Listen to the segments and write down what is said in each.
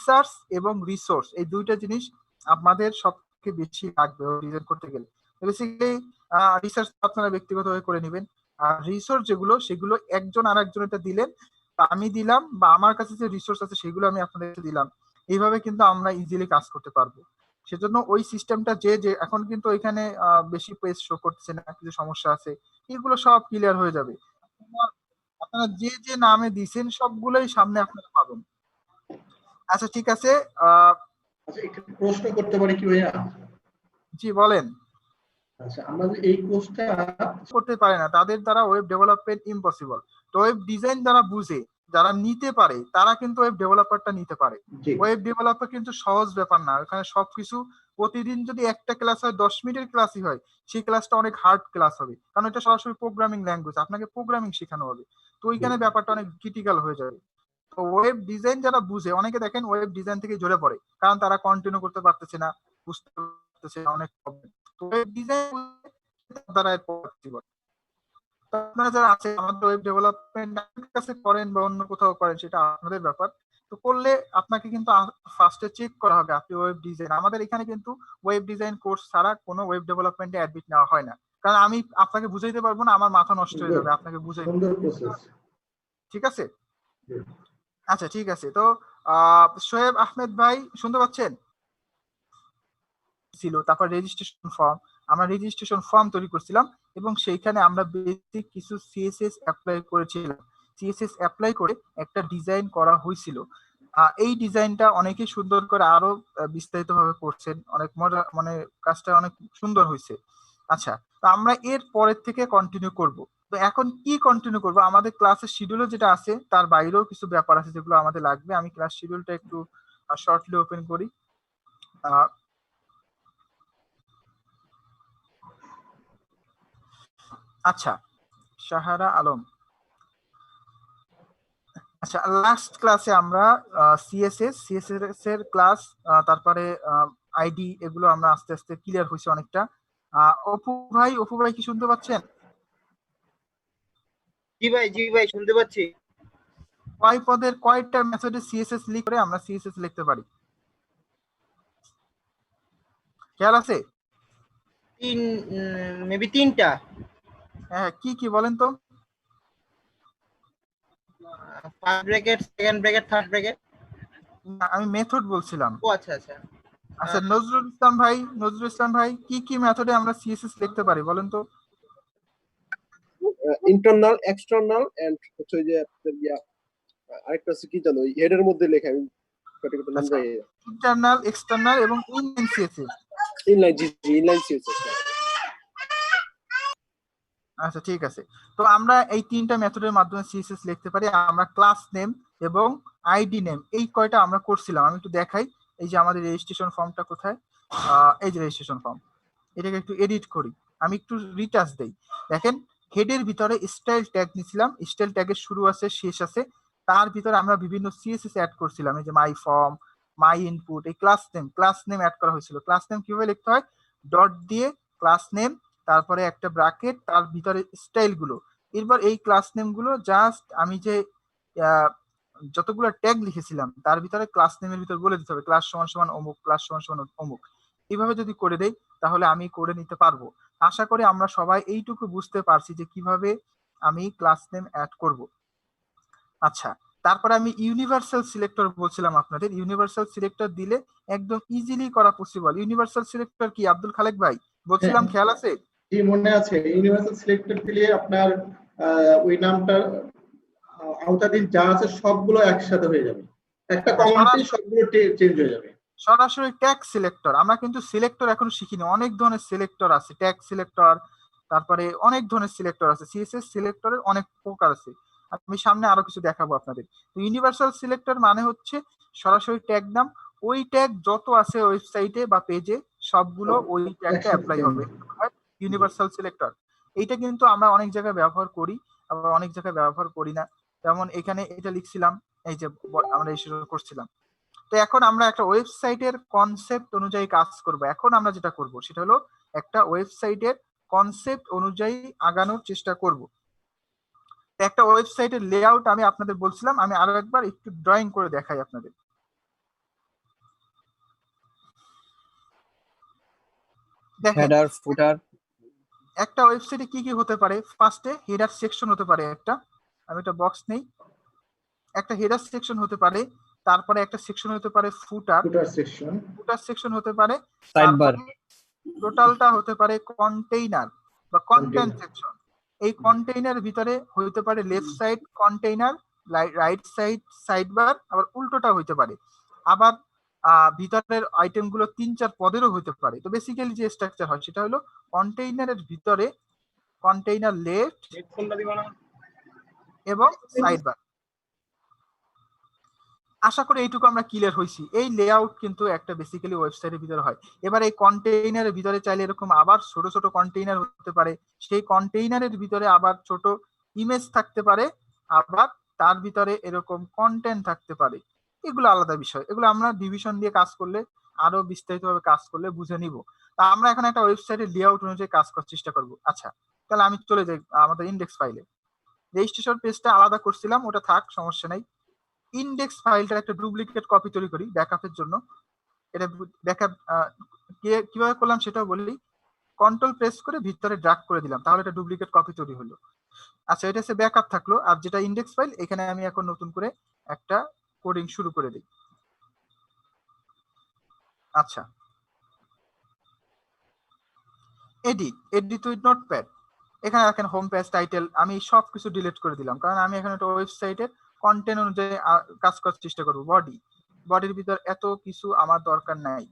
Research এবং resource, এই দুইটা জিনিস আপনাদের সবথেকে বেশি লাগবে ডিজাইন করতে গেলে। বেসিক্যালি রিসার্চ আপনারা ব্যক্তিগতভাবে করে নেবেন, আর রিসোর্স যেগুলো সেগুলো একজন আর একজন এটা দিলেন, আমি দিলাম, বা আমার কাছে যে রিসোর্স আছে সেগুলো আমি আপনাদের দিলাম। এইভাবে কিন্তু আমরা ইজিলি কাজ করতে পারবো। সেজন্য ওই সিস্টেমটা যে যে এখন কিন্তু এখানে বেশি পেজ শো করছে না, কিছু সমস্যা আছে, এগুলো সব ক্লিয়ার হয়ে যাবে। আপনারা যে যে নামে দিয়েছেন সবগুলোই সামনে আপনারা পাবেন। আচ্ছা ঠিক আছে। আচ্ছা একটু প্রশ্ন করতে পারি কি ভাইয়া? জি বলেন। আচ্ছা আমরা এই কোর্সটা করতে পারে না, তাদের দ্বারা ওয়েব ডেভেলপমেন্ট ইম্পসিবল। তো ওয়েব ডিজাইন যারা বুঝে, যারা নিতে পারে, তারা কিন্তু ওয়েব ডেভেলপারটা নিতে পারে। ওয়েব ডেভেলপার কিন্তু সহজ ব্যাপার না, এখানে সবকিছু প্রতিদিন যদি একটা ক্লাস হয় 10 মিনিটের ক্লাসই হয়, সেই ক্লাসটা অনেক হার্ড ক্লাস হবে, কারণ এটা সরাসরি প্রোগ্রামিং ল্যাঙ্গুয়েজ, আপনাকে প্রোগ্রামিং শেখানো হবে। তো ওইখানে ব্যাপারটা অনেক ক্রিটিক্যাল হয়ে যাবে। তো ওয়েব ডিজাইন যারা বুঝে, অনেকে দেখেন ওয়েব ডিজাইন থেকে ঝরে পড়ে, কারণ তারা কন্টিনিউ করতে পারতেছে না, বুঝতে পারতেছে না, অনেক প্রবলেম। তো ওয়েব ডিজাইন দ্বারা পসিবল। আপনারা যারা আছে আমাদের ওয়েব ডেভেলপমেন্ট কাছে করেন বা অন্য কোথাও করেন, সেটা আপনাদের ব্যাপার। তো করলে আপনাকে কিন্তু ফার্স্টে চেক করা হবে আপনি ওয়েব ডিজাইন। আমাদের এখানে কিন্তু ওয়েব ডিজাইন কোর্স ছাড়া কোনো ওয়েব ডেভেলপমেন্টে অ্যাডমিট নেওয়া হয় না, কারণ আমি আপনাকে বুঝাইতে পারবো না, আমার মাথা নষ্ট হয়ে যাবে আপনাকে বুঝাইতে। ঠিক আছে, আচ্ছা ঠিক আছে। তো শোয়েব আহমেদ ভাই শুনতে পাচ্ছেন? ছিল, তারপর রেজিস্ট্রেশন ফর্ম, আমরা রেজিস্ট্রেশন ফর্ম তৈরি করছিলাম এবং সেইখানে আমরা বেসিক কিছু সিএসএস অ্যাপ্লাই করেছিলাম। সিএসএস অ্যাপ্লাই করে একটা ডিজাইন করা হয়েছিল। এই ডিজাইনটা অনেকে সুন্দর করে আরো বিস্তারিত ভাবে করছেন, অনেক মজা, মানে কাজটা অনেক সুন্দর হয়েছে। আচ্ছা, তো আমরা এর পরের থেকে কন্টিনিউ করব। তো এখন কি কন্টিনিউ করব, আমাদের ক্লাসের শিডিউলে যেটা আছে তার বাইরেও কিছু ব্যাপার আছে যেগুলো আমাদের লাগবে। আমি ক্লাস শিডিউলটা একটু শর্টলি ওপেন করি। আচ্ছা, শাহারা আলম, আচ্ছা লাস্ট ক্লাসে আমরা সিএসএস এর ক্লাস, তারপরে আইডি, এগুলো আমরা আস্তে আস্তে ক্লিয়ার হয়েছে অনেকটা। অপু ভাই কি শুনতে পাচ্ছেন? জি ভাই শুনতে পাচ্ছি। কয় পদের কয়টা মেথডে সিএসএস লিখে আমরা সিএসএস লিখতে পারি, খেয়াল আছে? মেবি 3টা। হ্যাঁ, কি কি বলেন তো? First bracket, second bracket, third bracket. আমি মেথড বলছিলাম। ও আচ্ছা আচ্ছা। আচ্ছা নজরুল ইসলাম ভাই কি কি মেথডে আমরা সিএসএস লিখতে পারি বলেন তো? ইন্টারনাল, এক্সটার্নাল এন্ড হচ্ছে যে আরেকটা আছে কি জানো, ওই হেডের মধ্যে লেখা, আমি পার্টিকুলার নাম জানি না। ইন্টারনাল, এক্সটার্নাল এবং ইনলাইন সিএসএস। ইনলাইন, জি ইনলাইন সিএসএস। আচ্ছা ঠিক আছে। তো আমরা এই তিনটা মেথডের মাধ্যমে সিএসএস লিখতে পারি। আমরা ক্লাস নেম এবং আইডি নেম, এই কয়টা আমরা করছিলাম। আমি একটু দেখাই, এই যে আমাদের রেজিস্ট্রেশন ফর্মটা কোথায়, এই যে রেজিস্ট্রেশন ফর্ম, এটাকে একটু এডিট করি, আমি একটু রিটাচ দেই। দেখেন হেডের ভিতরে স্টাইল ট্যাগ নিছিলাম, স্টাইল ট্যাগের শুরু আছে শেষ আছে, তার ভিতরে আমরা বিভিন্ন সিএসএস অ্যাড করছিলাম, এই যে মাই ফর্ম, মাই ইনপুট, এই ক্লাস নেম অ্যাড করা হয়েছিল। ক্লাস নেম কিভাবে লিখতে হয়, ডট দিয়ে ক্লাস নেম, তারপরে একটা ব্র্যাকেট, তার ভিতরে স্টাইল গুলো। এরপর এই ক্লাস নেম গুলো জাস্ট আমি যে যতগুলো ট্যাগ লিখেছিলাম তার ভিতরে ক্লাস নেমের ভিতর বলে দিতে হবে ক্লাস সমান সমান অমুক, ক্লাস সমান সমান অমুক। এইভাবে যদি করে দেই তাহলে আমি করে নিতে পারবো। আশা করি আমরা সবাই এইটুকু বুঝতে পারছি যে কিভাবে আমি ক্লাস নেম অ্যাড করব। আচ্ছা, তারপরে আমি ইউনিভার্সাল সিলেক্টর বলছিলাম আপনাদের, ইউনিভার্সাল সিলেক্টর দিলে একদম ইজিলি করা পসিবল। ইউনিভার্সাল সিলেক্টর কি আব্দুল খালেক ভাই বলছিলাম, খেয়াল আছে? জি মনে আছে। ইউনিভার্সাল সিলেক্টর দিলে আপনার ওই নামটার আওতাধীন যা আছে সবগুলো একসাথে হয়ে যাবে, একটা কমান্ডে সবগুলো চেঞ্জ হয়ে যাবে। সরাসরি ট্যাগ সিলেক্টর, আমরা কিন্তু সিলেক্টর এখনো শিখিনি, অনেক ধরনের সিলেক্টর আছে, ট্যাগ সিলেক্টর, তারপরে অনেক ধরনের সিলেক্টর আছে, সিএসএস সিলেক্টরের অনেক প্রকার আছে, আমি সামনে আরো কিছু দেখাবো আপনাদের। তো ইউনিভার্সাল সিলেক্টর মানে হচ্ছে সরাসরি ট্যাগ নাম, ওই ট্যাগ যত আছে ওয়েবসাইটে বা পেজে সবগুলো ওই ট্যাগটা অ্যাপ্লাই হবে, ইউনিভার্সাল সিলেক্টর। এইটা কিন্তু আমরা অনেক জায়গায় ব্যবহার করি, আবার অনেক জায়গায় ব্যবহার করি না। যেমন এখানে এটা লিখছিলাম, এই যে আমরা এই শুরু করছিলাম। তো এখন আমরা একটা ওয়েবসাইটের কনসেপ্ট অনুযায়ী কাজ করব। এখন আমরা যেটা করব সেটা হলো একটা ওয়েবসাইটের কনসেপ্ট অনুযায়ী আগানোর চেষ্টা করব। একটা ওয়েবসাইটের লেআউট আমি আপনাদের বলছিলাম, আমি আরো একবার একটু ড্রয়িং করে দেখাই আপনাদের। দেখেন হেডার ফুটার একটা ওয়েবসাইটে কি কি হতে পারে, ফার্স্টে হেডার সেকশন হতে পারে, একটা আমি একটা বক্স নেই, একটা হেডার সেকশন হতে পারে, তারপরে একটা সেকশন হতে পারে ফুটার, ফুটার সেকশন, ফুটার সেকশন হতে পারে, সাইডবার তারপরে টোটালটা হতে পারে কন্টেইনার বা কন্টেন্ট সেকশন। এই কন্টেইনার ভিতরে হইতে পারে left side container, right side sidebar, আবার উল্টোটা হইতে পারে, আবার ভিতরের আইটেমগুলো 3-4 পদেরও হইতে পারে। তো বেসিক্যালি যে স্ট্রাকচার হয় সেটা হলো কন্টেইনারের ভিতরে কন্টেইনার লেফট এবং সাইডবার। আশা করি এইটুকু আমরা ক্লিয়ার হইছি। এই লেআউট কিন্তু একটা বেসিক্যালি ওয়েবসাইটের ভিতরে হয়। এবার এই কন্টেইনারের ভিতরে চাইলে এরকম আবার ছোট ছোট কন্টেইনার হতে পারে, সেই কন্টেইনারের ভিতরে আবার ছোট ইমেজ থাকতে পারে, আবার তার ভিতরে এরকম কন্টেন্ট থাকতে পারে। এগুলো আলাদা বিষয়, এগুলো আমরা ডিভিশন দিয়ে কাজ করলে, আরো বিস্তারিতভাবে কাজ করলে বুঝে নিব। তা আমরা এখন একটা ওয়েবসাইটের লেআউট অনুযায়ী কাজ করার চেষ্টা করব। আচ্ছা, তাহলে আমি চলে যাই আমাদের ইন্ডেক্স ফাইলে। রেজিস্ট্রেশন পেজটা আলাদা করছিলাম, ওটা থাক, সমস্যা নাই। ইন্ডেক্স ফাইলটার একটা ডুপ্লিকেট কপি তৈরি করি ব্যাকআপের জন্য। এটা ব্যাকআপ কিভাবে করলাম সেটাও বলি। কন্ট্রোল প্রেস করে ভিতরে ড্র্যাগ করে দিলাম, তাহলে এটা ডুপ্লিকেট কপি তৈরি হলো। আচ্ছা, এটা হচ্ছে ব্যাকআপ থাকলো। আর যেটা ইন্ডেক্স ফাইল, এখানে আমি এখন নতুন করে একটা কোডিং শুরু করে দিই। আচ্ছা, এডিট উইথ নোটপ্যাড। এখানে দেখেন হোম পেজ, টাইটেল, আমি সবকিছু ডিলিট করে দিলাম, কারণ আমি এখন একটা ওয়েবসাইটের কন্টেন্ট অনুযায়ী কাজ করার চেষ্টা করবো। বডির ভিতর এত কিছু আমার দরকার নাই,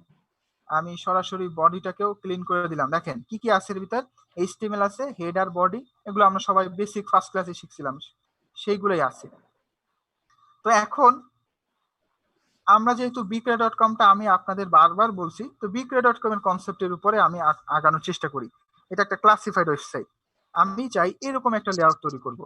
আমি সরাসরি বডিটাকেও ক্লিন করে দিলাম। দেখেন কি কি আছে এর ভিতর, এইচটিএমএল আছে, হেডার, বডি, এগুলো আমরা সবাই বেসিক ফার্স্ট ক্লাসে শিখছিলাম, সেইগুলোই আছে। তো এখন আমরা যেহেতু বিক্রয়.কমটা আমি আপনাদের বারবার বলছি, তো বিক্রয়.কম এর কনসেপ্টের উপরে আমি আগানোর চেষ্টা করি। এটা একটা ক্লাসিফাইড ওয়েবসাইট, আমি চাই এরকম একটা লেআউট তৈরি করব।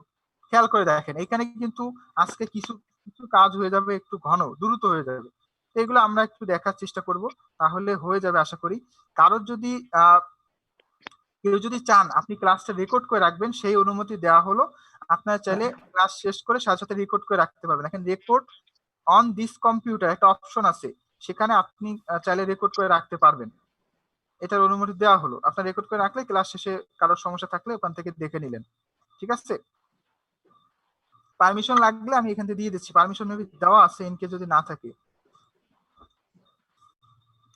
খেয়াল করে দেখেন, এখানে কিন্তু আজকে কিছু কিছু কাজ হয়ে যাবে একটু ঘন, দ্রুত হয়ে যাবে, এগুলো আমরা একটু দেখার চেষ্টা করব, তাহলে হয়ে যাবে আশা করি। কারোর যদি কেউ যদি চান আপনি ক্লাসটা রেকর্ড করে রাখবেন, সেই অনুমতি দেওয়া হলো। আপনারা চাইলে ক্লাস শেষ করে সাথে সাথে রেকর্ড করে রাখতে পারবেন। এখন রেকর্ড অন দিস কম্পিউটার একটা অপশন আছে, সেখানে আপনি চাইলে রেকর্ড করে রাখতে পারবেন, এটার অনুমতি দেওয়া হলো। আপনার রেকর্ড করে রাখলে ক্লাস শেষে কারোর সমস্যা থাকলে ওখান থেকে দেখে নিলেন, ঠিক আছে? পারমিশন লাগলে আমি এখান থেকে দিয়ে দিচ্ছি, পারমিশন মেবি দেওয়া আছে, ইনকে যদি না থাকে।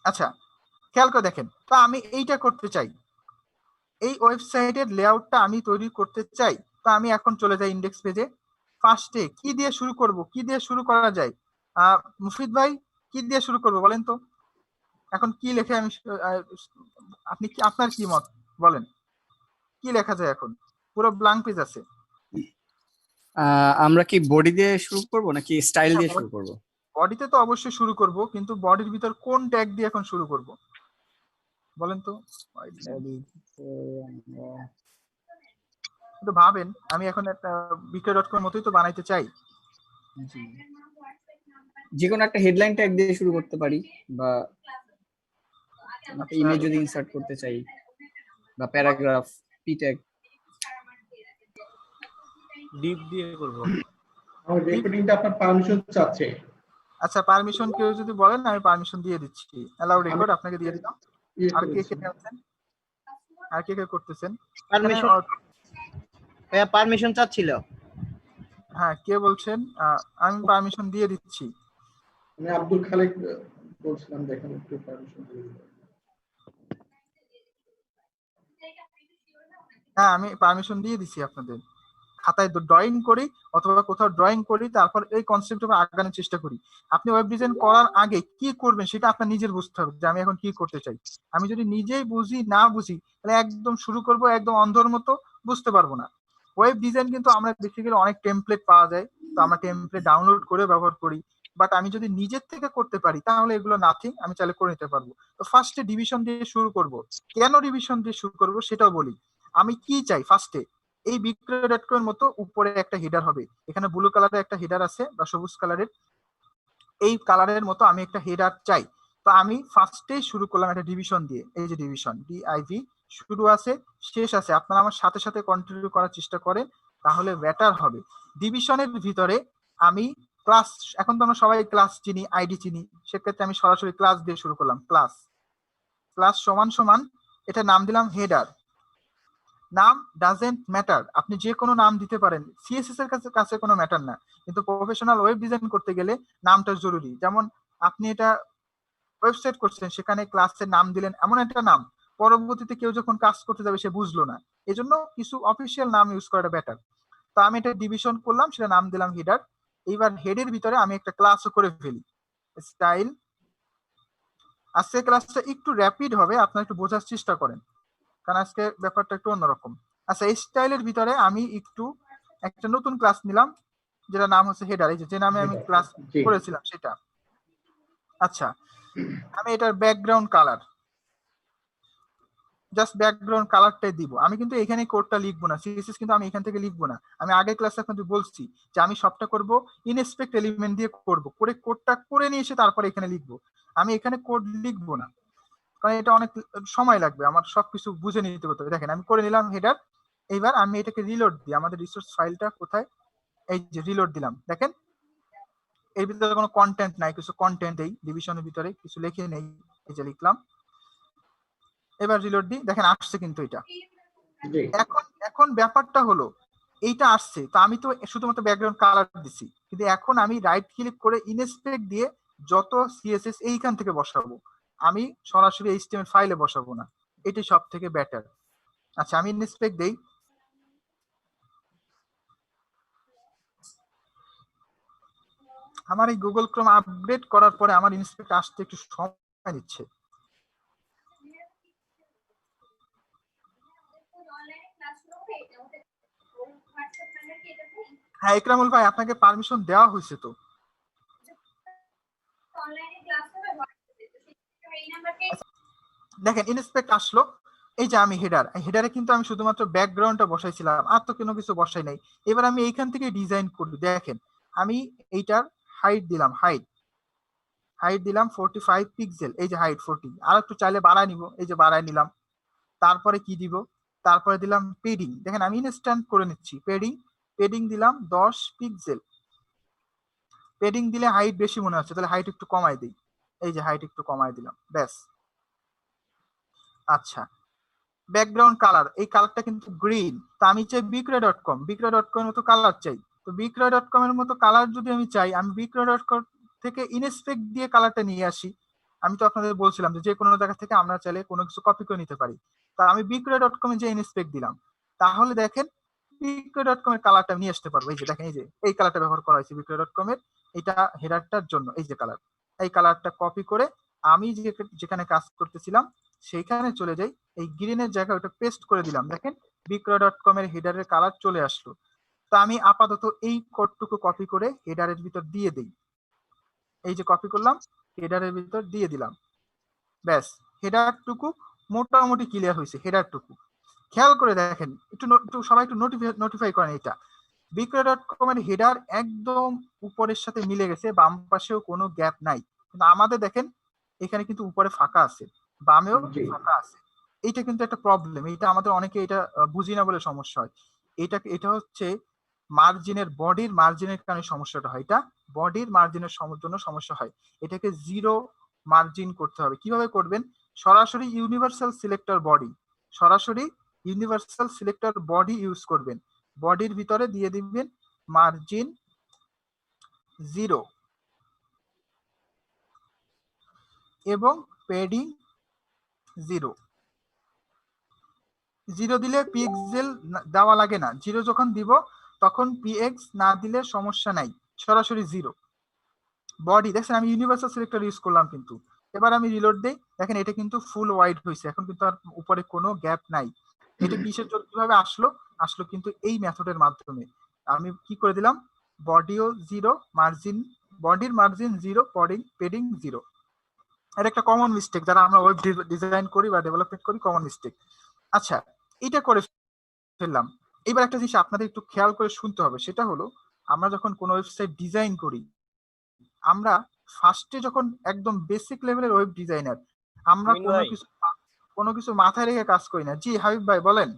আচ্ছা, খেয়াল করে দেখেন, তো আমি এইটা করতে চাই, এই ওয়েবসাইটের লেআউটটা আমি তৈরি করতে চাই। তো আমি এখন চলে যাই ইন্ডেক্স পেজে। ফার্স্টে কি দিয়ে শুরু করব, কি দিয়ে শুরু করা যায়? মুফিদ ভাই, কি দিয়ে শুরু করব বলেন তো? এখন কি লেখে আমি আপনি কি, আপনার কি মত বলেন, কি লেখা যায়? এখন পুরো ব্ল্যাঙ্ক পেজ আছে। আমরা কি বডি দিয়ে শুরু করব নাকি স্টাইল দিয়ে শুরু করব? বডিতে তো অবশ্যই শুরু করব, কিন্তু বডির ভিতর কোন ট্যাগ দিয়ে এখন শুরু করব বলেন তো? একটু ভাবেন, আমি এখন একটা বিক্রয়.কম মতোই তো বানাইতে চাই। যে কোনো একটা হেডলাইন ট্যাগ দিয়ে শুরু করতে পারি, বা ইমেজ যদি ইনসার্ট করতে চাই, বা প্যারাগ্রাফ, পি ট্যাগ। ডিপ দিয়ে করব। আমার রেকর্ডিংটা আপনার পারমিশন চাচ্ছে। আচ্ছা, পারমিশন কেউ যদি বলেন আমি পারমিশন দিয়ে দিচ্ছি, অ্যালাউ রেকর্ড আপনাকে দিয়ে দিলাম। আর কে কে আছেন, আর কে কে করতেছেন? পারমিশন চাচ্ছিল। হ্যাঁ, কে বলছেন? আমি পারমিশন দিয়ে দিচ্ছি। আমি আব্দুল খালেক বলছিলাম, দেখেন একটু পারমিশন দিয়ে দিন। হ্যাঁ, আমি পারমিশন দিয়ে দিচ্ছি আপনাদের। খাতায় ড্রয়িং করি অথবা কোথাও ড্রয়িং করি, তারপর এই কনসেপ্ট উপর আগানোর চেষ্টা করি। আপনি ওয়েব ডিজাইন করার আগে কি করবেন সেটা আপনার নিজের বুঝতে হবে, যে আমি এখন কি করতে চাই। আমি যদি নিজেই বুঝি না বুঝি, তাহলে একদম শুরু করব একদম অন্ধর মতো, বুঝতে পারবো না। ওয়েব ডিজাইন কিন্তু আমরা বেসিক্যালি অনেক টেমপ্লেট পাওয়া যায়, তো আমরা টেমপ্লেট ডাউনলোড করে ব্যবহার করি। বাট আমি যদি নিজের থেকে করতে পারি তাহলে এগুলো নাথিং, আমি চাইলে করে নিতে পারবো। তো ফার্স্টে ডিভিশন দিয়ে শুরু করব। কেন ডিভিশন দিয়ে শুরু করব সেটাও বলি। আমি কি চাই ফার্স্টে, এই বিক্রয়.কম এর মতো উপরে একটা হেডার হবে, এখানে ব্লু কালারের একটা হেডার আছে বা সবুজ কালারের, এই কালারের মতো আমি একটা হেডার চাই। তো আমি ফার্স্টেই শুরু করলাম একটা ডিভিশন দিয়ে, এই যে ডিভিশন, ডিআইভি, শুরু আছে শেষ আছে। আপনারা আমার সাথে সাথে কন্টিনিউ করার চেষ্টা করেন, তাহলে বেটার হবে। ডিভিশনের ভিতরে আমি ক্লাস, এখন তো আমরা সবাই ক্লাস চিনি, আইডি চিনি, সেক্ষেত্রে আমি সরাসরি ক্লাস দিয়ে শুরু করলাম। ক্লাস সমান সমান এটা নাম দিলাম হেডার। নাম ডাজেন্ট ম্যাটার, আপনি যে কোনো নাম দিতে পারেন, সিএসএস এর কাছে কোনো ম্যাটার না, কিন্তু প্রফেশনাল ওয়েব ডিজাইন করতে গেলে নামটা জরুরি। যেমন আপনি এটা ওয়েবসাইট করছেন, সেখানে ক্লাসের নাম দিলেন এমন একটা নাম, পরবর্তীতে কেউ যখন কাজ করতে যাবে সে বুঝলো না, এজন্য কিছু অফিসিয়াল নাম ইউজ করাটা বেটার। তো আমি এটা ডিভিশন করলাম, সেটা নাম দিলাম হেডার। এইবার হেডের ভিতরে আমি একটা ক্লাসও করে ফেলি, স্টাইল। আজকে ক্লাসটা একটু র্যাপিড হবে, আপনারা একটু বোঝার চেষ্টা করেন, কারণ আজকে ব্যাপারটা একটু অন্যরকম। আচ্ছা, এই স্টাইলের ভিতরে আমি একটু একটা নতুন ক্লাস নিলাম, যেটা নাম হচ্ছে হেডার, এই যে নামে আমি ক্লাস জি। করেছিলাম সেটা। আচ্ছা, আমি এটার ব্যাকগ্রাউন্ড কালার, জাস্ট ব্যাকগ্রাউন্ড কালারটাই দিব। আমি কিন্তু এখানে কোডটা লিখবো না, সিএসএস কিন্তু আমি এখান থেকে লিখবো না। আমি আগের ক্লাসে আপনাদের বলছি যে আমি সবটা করব ইনস্পেক্ট এলিমেন্ট দিয়ে করব, করে কোডটা করে নিয়ে এসে তারপরে এখানে লিখবো। আমি এখানে কোড লিখবো না, কারণ এটা অনেক সময় লাগবে, আমার সবকিছু বুঝে নিতে হতে হবে। দেখেন আমি করে নিলাম হেডার। এইবার আমি এটাকে রিলোড দিই, আমাদের রিসোর্স ফাইলটা কোথায়, এই যে রিলোড দিলাম। দেখেন এর ভিতরে কোনো কন্টেন্ট নাই, কিছু কন্টেন্ট এই ডিভিশনের ভিতরে কিছু লিখে নেই, এই যে লিখলাম। এবার রিলোড দিই, দেখেন আসছে কিন্তু এটা। জি। এখন ব্যাপারটা হলো এইটা আসছে, তো আমি তো শুধুমাত্র ব্যাকগ্রাউন্ড কালার দিছি, কিন্তু এখন আমি রাইট ক্লিক করে ইনস্পেক্ট দিয়ে যত সিএসএস এইখান থেকে বসাবো, আমি সরাসরি এইচটিএমএল ফাইলে বসাবো না, এটি সব থেকে বেটার। আচ্ছা, আমি ইনস্পেক্ট দেই। আমার এই গুগল ক্রোম আপগ্রেড করার পরে আমার ইনস্পেক্ট আসতে একটু সময় নিচ্ছে। হ্যাঁ ইকরামুল ভাই, আপনাকে পারমিশন দেওয়া হয়েছে তো। দেখেন ইনস্পেক্ট আসলো, এই যে আমি হেডার, হেডারে কিন্তু আমি শুধুমাত্র ব্যাকগ্রাউন্ডটা বসাইছিলাম, আর তো কোনো কিছু বসাই নাই। এবার আমি এইখান থেকে ডিজাইন করি। দেখেন আমি এইটার হাইট দিলাম, হাইট দিলাম 45 পিক্সেল, এই যে হাইট 40, আর একটু চাইলে বাড়ায় নিব, এই যে বাড়ায় নিলাম। তারপরে কি দিব, তারপরে দিলাম পেডিং। দেখেন আমি ইনস্ট্যান্ট করে নিচ্ছি, পেডিং দিলাম 10 পিক্সেল। পেডিং দিলে হাইট বেশি মনে হচ্ছে, তাহলে হাইট একটু কমাই দিই, এই যে হাইট একটু কমাই দিলাম, ব্যাস। আচ্ছা, ব্যাকগ্রাউন্ড কালার, এই কালারটা কিন্তু গ্রিন, তো আমি চাই বিক্রয়.কম এর মতো কালার চাই। তো বিক্রয়.কম এর মতো কালার যদি আমি চাই, আমি বিক্রয়.কম থেকে ইনস্পেক্ট দিয়ে কালারটা নিয়ে আসি। আমি তো আপনাদের বলছিলাম যে কোনো জায়গা থেকে আমরা চাইলে কোনো কিছু কপি করে নিতে পারি। তা আমি বিক্রয়.কম এ যে ইনস্পেক্ট দিলাম, তাহলে দেখেন বিক্রয়.কম এর কালারটা নিয়ে আসতে পারবো। এই যে দেখেন, এই যে এই কালারটা ব্যবহার করা হয়েছে বিক্রয়.কম এর, এটা হেডারটার জন্য। এই যে কালার, এই কালারটা কপি করে আমি যেখানে কাজ করতেছিলাম সেইখানে চলে যাই, এই গ্রিনের জায়গায় ওটা পেস্ট করে দিলাম। দেখেন বিক্রয়.কম এর হেডারের কালার চলে আসলো। তা আমি আপাতত এই কোডটুকু কপি করে হেডারের ভিতর দিয়ে দিই, এই যে কপি করলাম, হেডারের ভিতর দিয়ে দিলাম, ব্যাস। হেডারটুকু মোটামুটি ক্লিয়ার হয়েছে। হেডারটুকু খেয়াল করে দেখেন, একটু সবাই একটু নোটিফাই করেন, এটা বিক্রয়.কম এর হেডার একদম উপরের সাথে মিলে গেছে, বাম পাশেও কোনো গ্যাপ নাই। কিন্তু আমাদের দেখেন এখানে কিন্তু উপরে ফাঁকা আছে, বামেও জি। ফাঁকা আছে। এইটা কিন্তু একটা প্রবলেম, এটা আমাদের অনেকে এটা বুঝি না বলে সমস্যা হয়। এটা হচ্ছে মার্জিনের, বডির মার্জিনের কারণে সমস্যাটা হয়, এটা বডির মার্জিনের জন্য সমস্যা হয়। এটাকে জিরো মার্জিন করতে হবে। কিভাবে করবেন, সরাসরি ইউনিভার্সাল সিলেক্টর বডি ইউজ করবেন, বডির ভিতরে দিয়ে দিবেন মার্জিন 0 এবং পেডিং 0 দিলে পিক্সেল দেওয়া লাগে না, 0 যখন দিব তখন পিএক্স না দিলে সমস্যা নাই, সরাসরি 0। বডি দেখছেন আমি ইউনিভার্সাল সিলেক্টর ইউজ করলাম কিন্তু। এবার আমি রিলোড দেই, দেখেন এটা কিন্তু ফুল ওয়াইড হয়েছে, এখন কিন্তু আর উপরে কোনো গ্যাপ নাই। এটা কিসের জন্য, কিভাবে আসলো কিন্তু এই মেথডের মাধ্যমে। আমি কি করে দিলাম, বডিও 0, মার্জিন, বডির মার্জিন 0, পেডিং 0। এটা একটা কমন মিস্টেক, যারা আমরা ওয়েব ডিজাইন করি বা ডেভেলপমেন্ট করি, কমন মিস্টেক। আচ্ছা, এটা করে ফেললাম। এবার একটা জিনিস আপনাদের একটু খেয়াল করে শুনতে হবে, সেটা হলো আমরা যখন কোনো ওয়েবসাইট ডিজাইন করি, আমরা ফার্স্টে যখন একদম বেসিক লেভেলের ওয়েব ডিজাইনার, আমরা আমিন ভাই। কোনো কিছু মাথায় রেখে কাজ করি না। জি হাবিব ভাই বলেন।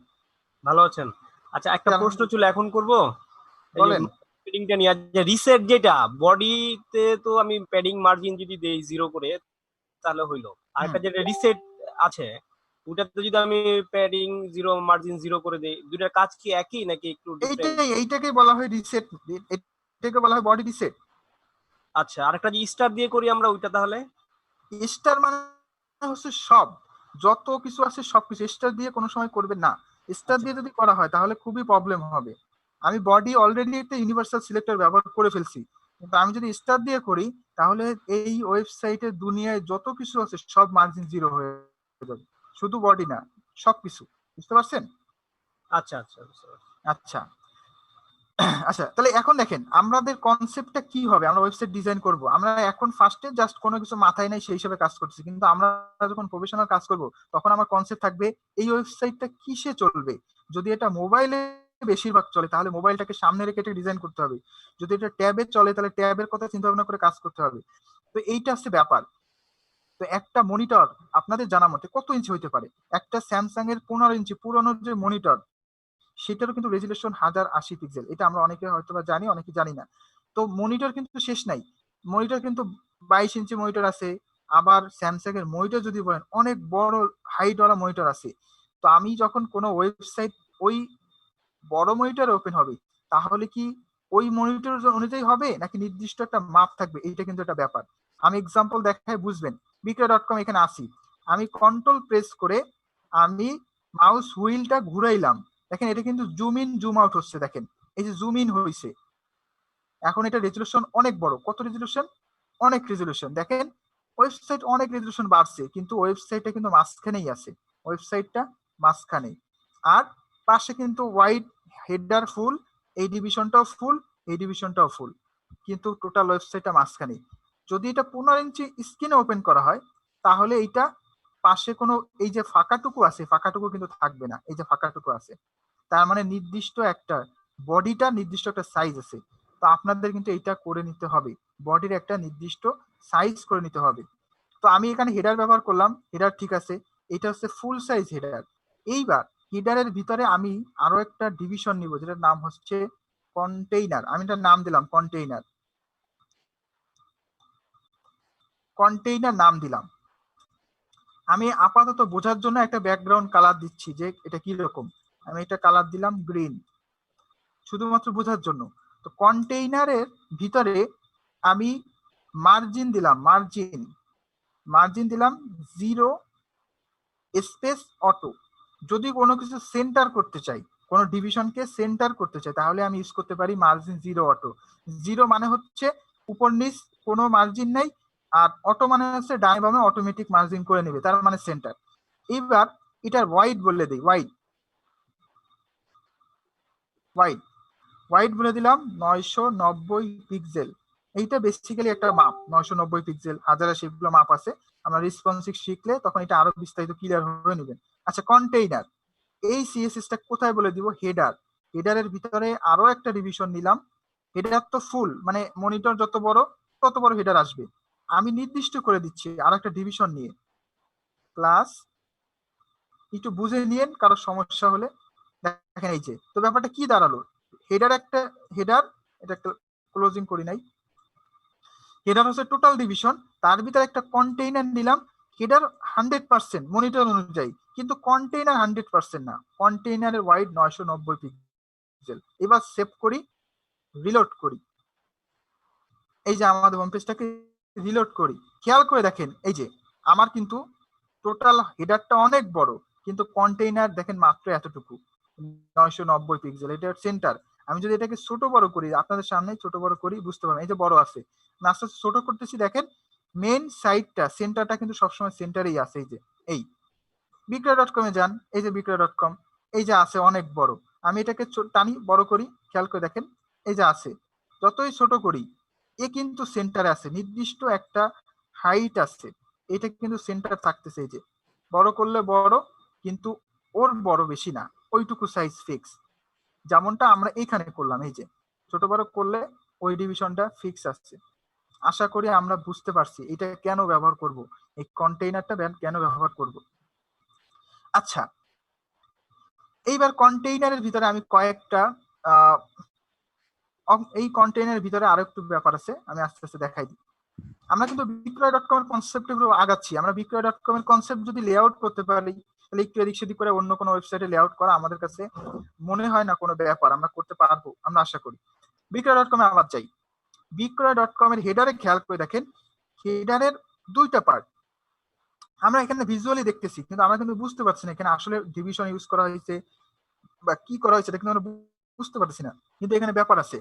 ভালো আছেন? আচ্ছা, একটা প্রশ্ন ছিল, এখন করব। বলেন। প্যাডিংটা নিয়ে, যে রিসেট যেটা বডিতে, তো আমি প্যাডিং মার্জিন যদি দেই 0 করে তাহলে হইলো। আর একটা যেটা রিসেট আছে, ওটাতে যদি আমি প্যাডিং 0 মার্জিন 0 করে দেই, দুটার কাজ কি একই নাকি একটু ডিফারেন্ট? এইটাকে বলা হয় রিসেট, এটাকে বলা হয় বডি রিসেট। আচ্ছা, আরেকটা যে স্টার দিয়ে করি আমরা ওইটা তাহলে? স্টার মানে হচ্ছে সব, যত কিছু আছে সবকিছু স্টার দিয়ে কোনো সময় করবেন না। স্টার আচ্ছা। দিয়ে যদি করা হয় তাহলে খুবই প্রবলেম হবে। আমি বডি অলরেডি একটা ইউনিভার্সাল সিলেক্টর ব্যবহার করে ফেলছি, কিন্তু আমি যদি স্টার দিয়ে করি তাহলে এই ওয়েবসাইটের দুনিয়ায় যত কিছু আছে সব মার্জিন 0 হয়ে যাবে, শুধু বডি না, সবকিছু। বুঝতে পারছেন? আচ্ছা আচ্ছা বুঝতে পারছি। আচ্ছা আচ্ছা, তাহলে এখন দেখেন আমাদের কনসেপ্টটা কি হবে। আমরা ওয়েবসাইট ডিজাইন করব, আমরা এখন ফার্স্টে জাস্ট কোনো কিছু মাথায় নাই সেই হিসেবে কাজ করছি, কিন্তু আমরা যখন প্রফেশনাল কাজ করব তখন আমার কনসেপ্ট থাকবে এই ওয়েবসাইটটা কিসে চলবে। যদি এটা মোবাইলে বেশিরভাগ চলে তাহলে মোবাইলটাকে সামনে রেখে এটা ডিজাইন করতে হবে, যদি এটা ট্যাবে চলে তাহলে ট্যাবের কথা চিন্তা ভাবনা করে কাজ করতে হবে। তো এইটা হচ্ছে ব্যাপার। তো একটা মনিটর আপনাদের জানা মতে কত ইঞ্চি হইতে পারে? একটা স্যামসাং এর 15 ইঞ্চি পুরনো যে মনিটর, সেটারও কিন্তু রেজুলেশন 1080 পিক্সেল। এটা আমরা অনেকে হয়তো বা জানি, অনেকে জানি না। তো মনিটর কিন্তু শেষ নাই, মনিটর কিন্তু 22 ইঞ্চি মনিটর আছে। আবার স্যামসাং এর মনিটর যদি বলেন অনেক বড় হাইট ওয়ালা মনিটর আছে। তো আমি যখন কোনো ওয়েবসাইট ওই বড় মনিটর ওপেন হবে তাহলে কি ওই মনিটর অনুযায়ী হবে নাকি নির্দিষ্ট একটা মাপ থাকবে, এইটা কিন্তু একটা ব্যাপার। আমি এক্সাম্পল দেখায় বুঝবেন। বিক্রয়.কম এখানে আসি, আমি কন্ট্রোল প্রেস করে আমি মাউস হুইলটা ঘুরাইলাম, দেখেন এটা কিন্তু জুম ইন জুম আউট হচ্ছে। দেখেন এই যে জুম ইন হয়েছে, এখন এটা রেজলিউশন অনেক বড়। কত রেজলিউশন? অনেক রেজলিউশন। দেখেন ওয়েবসাইট অনেক রেজলিউশন বাড়ছে, কিন্তু ওয়েবসাইটটা কিন্তু মাঝখানেই আছে, ওয়েবসাইটটা মাঝখানে। আর পাশে কিন্তু ওয়াইড হেডার ফুল, এই ডিভিশনটাও ফুল, এই ডিভিশনটাও ফুল, কিন্তু টোটাল ওয়েবসাইটটা মাঝখানে। যদি এটা 15 ইঞ্চি স্ক্রিনে ওপেন করা হয় তাহলে এইটা পাশে কোনো এই যে ফাঁকাটুকু আছে ফাঁকাটুকু কিন্তু থাকবে না, এই যে ফাঁকাটুকু আছে তার মানে নির্দিষ্ট একটা বডিটা নির্দিষ্ট একটা সাইজ আছে। তো আপনাদের কিন্তু এইটা করে নিতে হবে, বডির একটা নির্দিষ্ট সাইজ করে নিতে হবে। তো আমি এখানে হেডার ব্যবহার করলাম, হেডার ঠিক আছে, এটা হচ্ছে ফুল সাইজ হেডার। এইবার হেডারের ভিতরে আমি আরো একটা ডিভিশন নিব যেটার নাম হচ্ছে কন্টেইনার। আমি এটার নাম দিলাম কন্টেইনার, কন্টেইনার নাম দিলাম। আমি আপাতত বোঝার জন্য একটা ব্যাকগ্রাউন্ড কালার দিচ্ছি যে এটা কি রকম। আমি এটা কালার দিলাম গ্রিন, শুধুমাত্র বোঝার জন্য। তো কন্টেইনারের ভিতরে আমি মার্জিন দিলাম, মার্জিন দিলাম 0 স্পেস অটো। যদি কোনো কিছু সেন্টার করতে চাই, কোনো ডিভিশনকে সেন্টার করতে চাই তাহলে আমি ইউজ করতে পারি মার্জিন 0 অটো। 0 মানে হচ্ছে উপর নিচ কোনো মার্জিন নাই, আর অটো মানে হচ্ছে ডান বামে অটোমেটিক মার্জিন করে নেবে, তার মানে সেন্টার। এবার এটার ওয়াইড বলে দিই, ওয়াইড ওয়াইড ওয়াইড বলে দিলাম 990 পিক্সেল। এইটা বেসিক্যালি একটা মাপ, 990 পিক্সেল 1080 সেগুলো মাপ আছে। আমরা রেসপন্সিভ শিখলে তখন এটা আরো বিস্তারিত ক্লিয়ার হয়ে নেবেন। আচ্ছা কন্টেইনার, এই সিএসএস টা কোথায় বলে দিব? হেডার। হেডারের ভিতরে আরো একটা ডিভিশন নিলাম। হেডার তো ফুল মানে মনিটর যত বড় তত বড় হেডার আসবে। আমি নির্দিষ্ট করে দিচ্ছি আর একটা ডিভিশন নিয়ে ক্লাস, একটু বুঝে নিয়েন কারো সমস্যা হলে। দেখেন এই যে, তো ব্যাপারটা কি দাঁড়ালো, হেডার একটা হেডার, এটা একটা ক্লোজিং করি নাই, হেডার হচ্ছে টোটাল ডিভিশন, তার ভিতরে একটা কন্টেইনার নিলাম। হেডার 100% মনিটর অনুযায়ী, কিন্তু কন্টেইনার 100% না, কন্টেইনারের ওয়াইড 990 পিক্সেল। এবার সেভ করি, রিলোড করি। এই যে আমাদের হোম পেজটাকে রিলোড করি, খেয়াল করে দেখেন এই যে আমার কিন্তু টোটাল হেডারটা অনেক বড়, কিন্তু কন্টেইনার দেখেন মাত্র এতটুকু 990 পিক্সেল, এটা সেন্টার। আমি যদি এটাকে ছোট বড় করি, আপনাদের সামনে ছোট বড় করি বুঝতে পারবেন, এই যে বড় আছে, আমি আস্তে আস্তে ছোট করতেছি। দেখেন মেন সাইডটা সেন্টারটা কিন্তু সবসময় সেন্টারেই আছে। এই যে এই বিক্রয়.কমে যান, এই যে বিক্রয়.কম, এই যে আছে অনেক বড়। আমি এটাকে টানি বড় করি, খেয়াল করে দেখেন এই যে আছে। যতই ছোট করি এ কিন্তু সেন্টারে আছে, নির্দিষ্ট একটা হাইট আছে, এটা কিন্তু সেন্টার থাকতেছে। এই যে বড় করলে বড়, কিন্তু ওর বড় বেশি না, ওইটুকু সাইজ ফিক্স, যেমনটা আমরা এখানে করলাম। এই যে ছোট বড় করলে ওই ডিভিশনটা ফিক্স আসছে। আশা করি আমরা বুঝতে পারছি এটা কেন ব্যবহার করব, এই কন্টেইনারটা কেন ব্যবহার করব। আচ্ছা এইবার কন্টেইনারের ভিতরে আমি কয়েকটা এই কন্টেইনারের ভিতরে আরো একটু ব্যাপার আছে, আমি আস্তে আস্তে দেখাই দিই। আমরা কিন্তু বিক্রয়.কম এর কনসেপ্ট গুলো আগাচ্ছি, আমরা বিক্রয়.কম এর কনসেপ্ট যদি লেআউট করতে পারি তাহলে একটু এদিক সেদিক করে অন্য কোনো ওয়েবসাইটে লেআউট করা আমাদের কাছে মনে হয় না কোনো ব্যাপার, আমরা করতে পারবো, আমরা আশা করি। বিক্রয়.com এ আবার যাই। বিক্রয়.com এর হেডারে খেয়াল করে দেখেন, হেডারের দুইটা পার্ট আমরা এখানে ভিজুয়ালি দেখতেছি, কিন্তু আমরা কিন্তু বুঝতে পারছি না এখানে আসলে ডিভিশন ইউজ করা হয়েছে বা কি করা হয়েছে, এটা কিন্তু আমরা বুঝতে পারছি না। কিন্তু এখানে ব্যাপার আছে,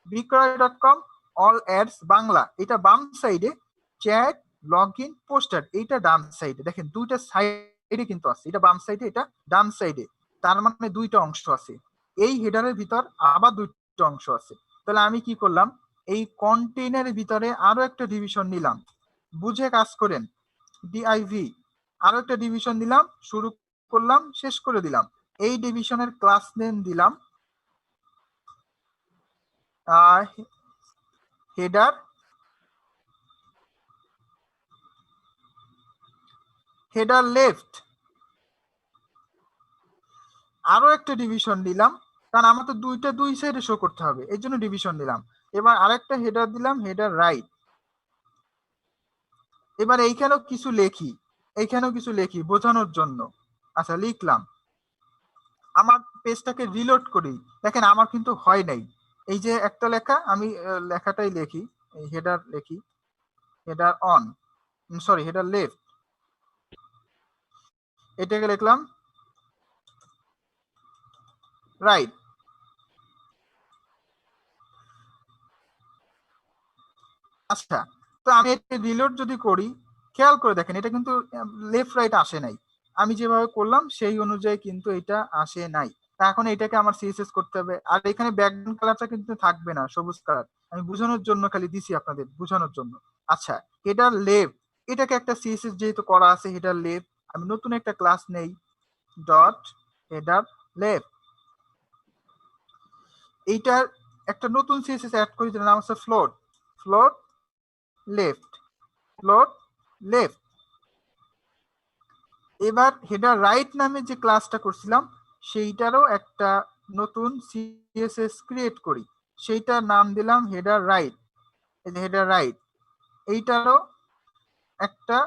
বিক্রয়.com অল অ্যাডস বাংলা এটা বাম সাইডে, চ্যাট লগ ইন পোস্টার এইটা ডান সাইডে। দেখেন দুইটা সাইডে কিন্তু আছে, এটা বাম সাইডে এটা ডান সাইডে, তার মানে দুইটা অংশ আছে। এই হেডারের ভিতর আবার দুইটা অংশ আছে। তাহলে আমি কি করলাম, এই কন্টেইনারের ভিতরে আরো একটা ডিভিশন নিলাম, বুঝে কাজ করেন, ডিআইভি আরো একটা ডিভিশন দিলাম, শুরু করলাম শেষ করে দিলাম। এই ডিভিশনের ক্লাস নেম দিলাম হেডার হেডার লেফট। আরো একটা ডিভিশন দিলাম, কারণ আমার তো দুই সাইডে শো করতে হবে, এই জন্য ডিভিশন দিলাম। এবার আরেকটা হেডার দিলাম হেডার রাইট। এবার এইখানেও কিছু লেখি বোঝানোর জন্য। আচ্ছা লিখলাম, আমার পেজটাকে রিলোড করি, দেখেন আমার কিন্তু হয় নাই। এই যে একটা লেখা, আমি লেখাটাই লিখি, হেডার লিখি, header on, sorry header left, এটাকে লিখলাম রাইট। আচ্ছা, তো আমি এটা রিলোড যদি করি, খেয়াল করে দেখেন এটা কিন্তু লেফট রাইট আসে নাই, আমি যেভাবে করলাম সেই অনুযায়ী কিন্তু এটা আসে নাই। তা এখন এটাকে আমার সিএসএস করতে হবে, আর এখানে ব্যাকগ্রাউন্ড কালারটা কিন্তু থাকবে না, সবুজ কালার, আমি বোঝানোর জন্য খালি দিছি আপনাদের বোঝানোর জন্য। আচ্ছা, হেডার লেফট এটাকে একটা সিএসএস যেহেতু করা আছে, হেডার লেফট আমি নতুন একটা ক্লাস নেই, ডট হেডার লেফট, এইটার একটা নতুন সিএসএস অ্যাড করি, যেটার নাম আছে float, float left, float left. এবার হেডার রাইট নামে যে ক্লাসটা করছিলাম সেইটারও একটা নতুন সিএসএস ক্রিয়েট করি, সেইটার নাম দিলাম হেডার রাইট। এই যে হেডার রাইট, এইটারও একটা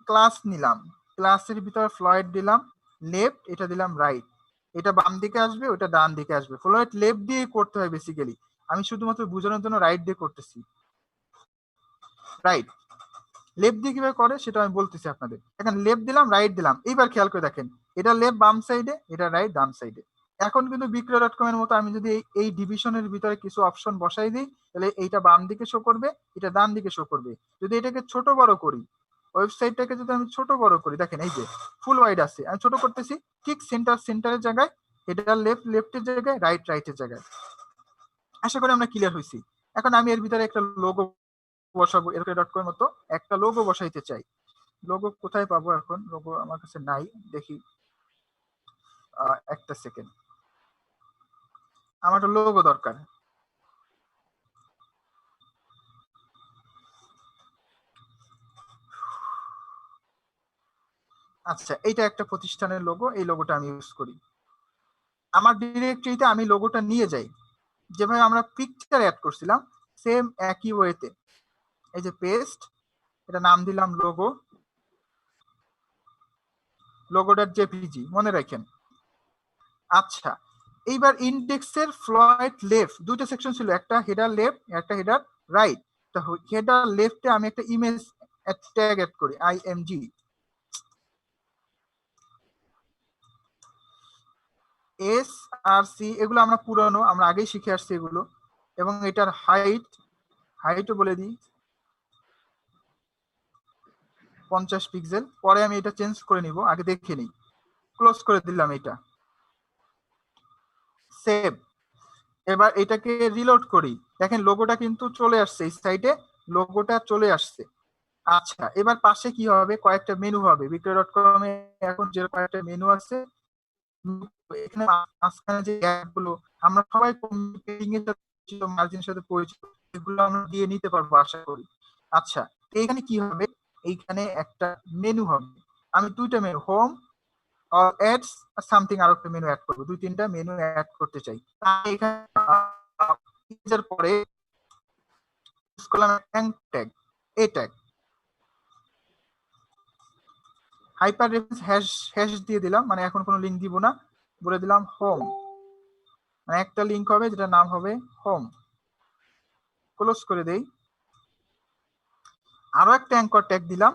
ক্লাস নিলাম, ক্লাসের ভিতরে ফ্লয়েড দিলাম লেফট, এটা দিলাম রাইট, এটা বাম দিকে আসবে ওটা ডান দিকে আসবে। ফ্লয়েড লেফট দিয়ে করতে হয় বেসিক্যালি, আমি শুধুমাত্র বোঝানোর জন্য রাইট দিয়ে করতেছি। রাইট লেফট দিয়ে কিভাবে করে সেটা আমি বলতেছি আপনাদের। এখন লেফট দিলাম রাইট দিলাম, এইবার খেয়াল করে দেখেন এটা লেফট বাম সাইডে, এটা রাইট ডান সাইডে। এখন কিন্তু বিক্রয়.com এর মতো আমি যদি এই ডিভিশনের ভিতরে কিছু অপশন বসাই দিই, তাহলে এইটা বাম দিকে শো করবে, এটা ডান দিকে শো করবে। যদি এটাকে ছোট বড় করি, ওয়েবসাইটটাকে যদি আমি ছোট বড় করি, দেখেন এই যে ফুল ওয়াইড আছে, আমি ছোট করতেছি, ঠিক সেন্টারের জায়গায়, এটা লেফটের জায়গায়, রাইটের জায়গায়। আশা করি আমরা ক্লিয়ার হয়েছি। এখন আমি এর ভিতরে একটা লোগো বসাবো, বিক্রয়.com এর মতো একটা লোগো বসাইতে চাই। লোগো কোথায় পাবো, এখন লোগো আমার কাছে নাই, দেখি একটা সেকেন্ড, আমার একটা লোগো দরকার। আচ্ছা, এইটা একটা প্রতিষ্ঠানের লোগো, এই লোগোটা আমি ইউজ করি। আমার ডিরেক্টরিতে আমি লোগোটা নিয়ে যাই, যেভাবে আমরা পিকচার অ্যাড করছিলাম সেম একই ওয়েতে, এই যে পেস্ট, এটা নাম দিলাম লোগো, লোগো.jpg জেপিজি মনে রাখেন। আচ্ছা, এইবার ইন্ডেক্সের ফ্লয়েড লেফট দুইটা সেকশন ছিল, একটা হেডার লেফট একটা হেডার রাইট। তো হেডার লেফটে আমি একটা ইমেজ ট্যাগ অ্যাড করি, আইএমজি এস আর সি, এগুলো আমরা পুরানো, আমরা আগেই শিখে আসছি এগুলো। এবং এটার হাইটও বলে দিই 50 পিক্সেল, পরে আমি এটা চেঞ্জ করে নিব, আগে দেখে নিই। ক্লোজ করে দিলাম এটা, সেভ। এবার এটাকে রিলোড করি, দেখেন লোগোটা কিন্তু চলে আসছে, এই সাইডে লোগোটা চলে আসছে। আচ্ছা, এবার পাশে কি হবে, কয়েকটা মেনু হবে, বিক্রয়.com এ এখন যে কয়েকটা মেনু আছে, এখানে মাঝখানে যে গ্যাপগুলো আমরা সবাই কম্পিউটিং এর সাথে মার্জিনের সাথে পরিচিত, এগুলো আমরা দিয়ে নিতে পারবো আশা করি। আচ্ছা, এখানে কি হবে, এইখানে একটা মেনু হবে, আমি দুইটা মেনু, হোম আর অ্যাডস সামথিং আর একটা মেনু অ্যাড করব, দুই তিনটা মেনু অ্যাড করতে চাই। এখানে পরে ইউজ করলাম ট্যাগ, এই ট্যাগ হাইপার রেফারেন্স হ্যাশ দিয়ে দিলাম, মানে এখন কোনো লিঙ্ক দিব না, বলে দিলাম হোম, মানে একটা লিঙ্ক হবে যেটা নাম হবে হোম। ক্লোজ করে দেই। আরো একটা অ্যাঙ্কর ট্যাগ দিলাম।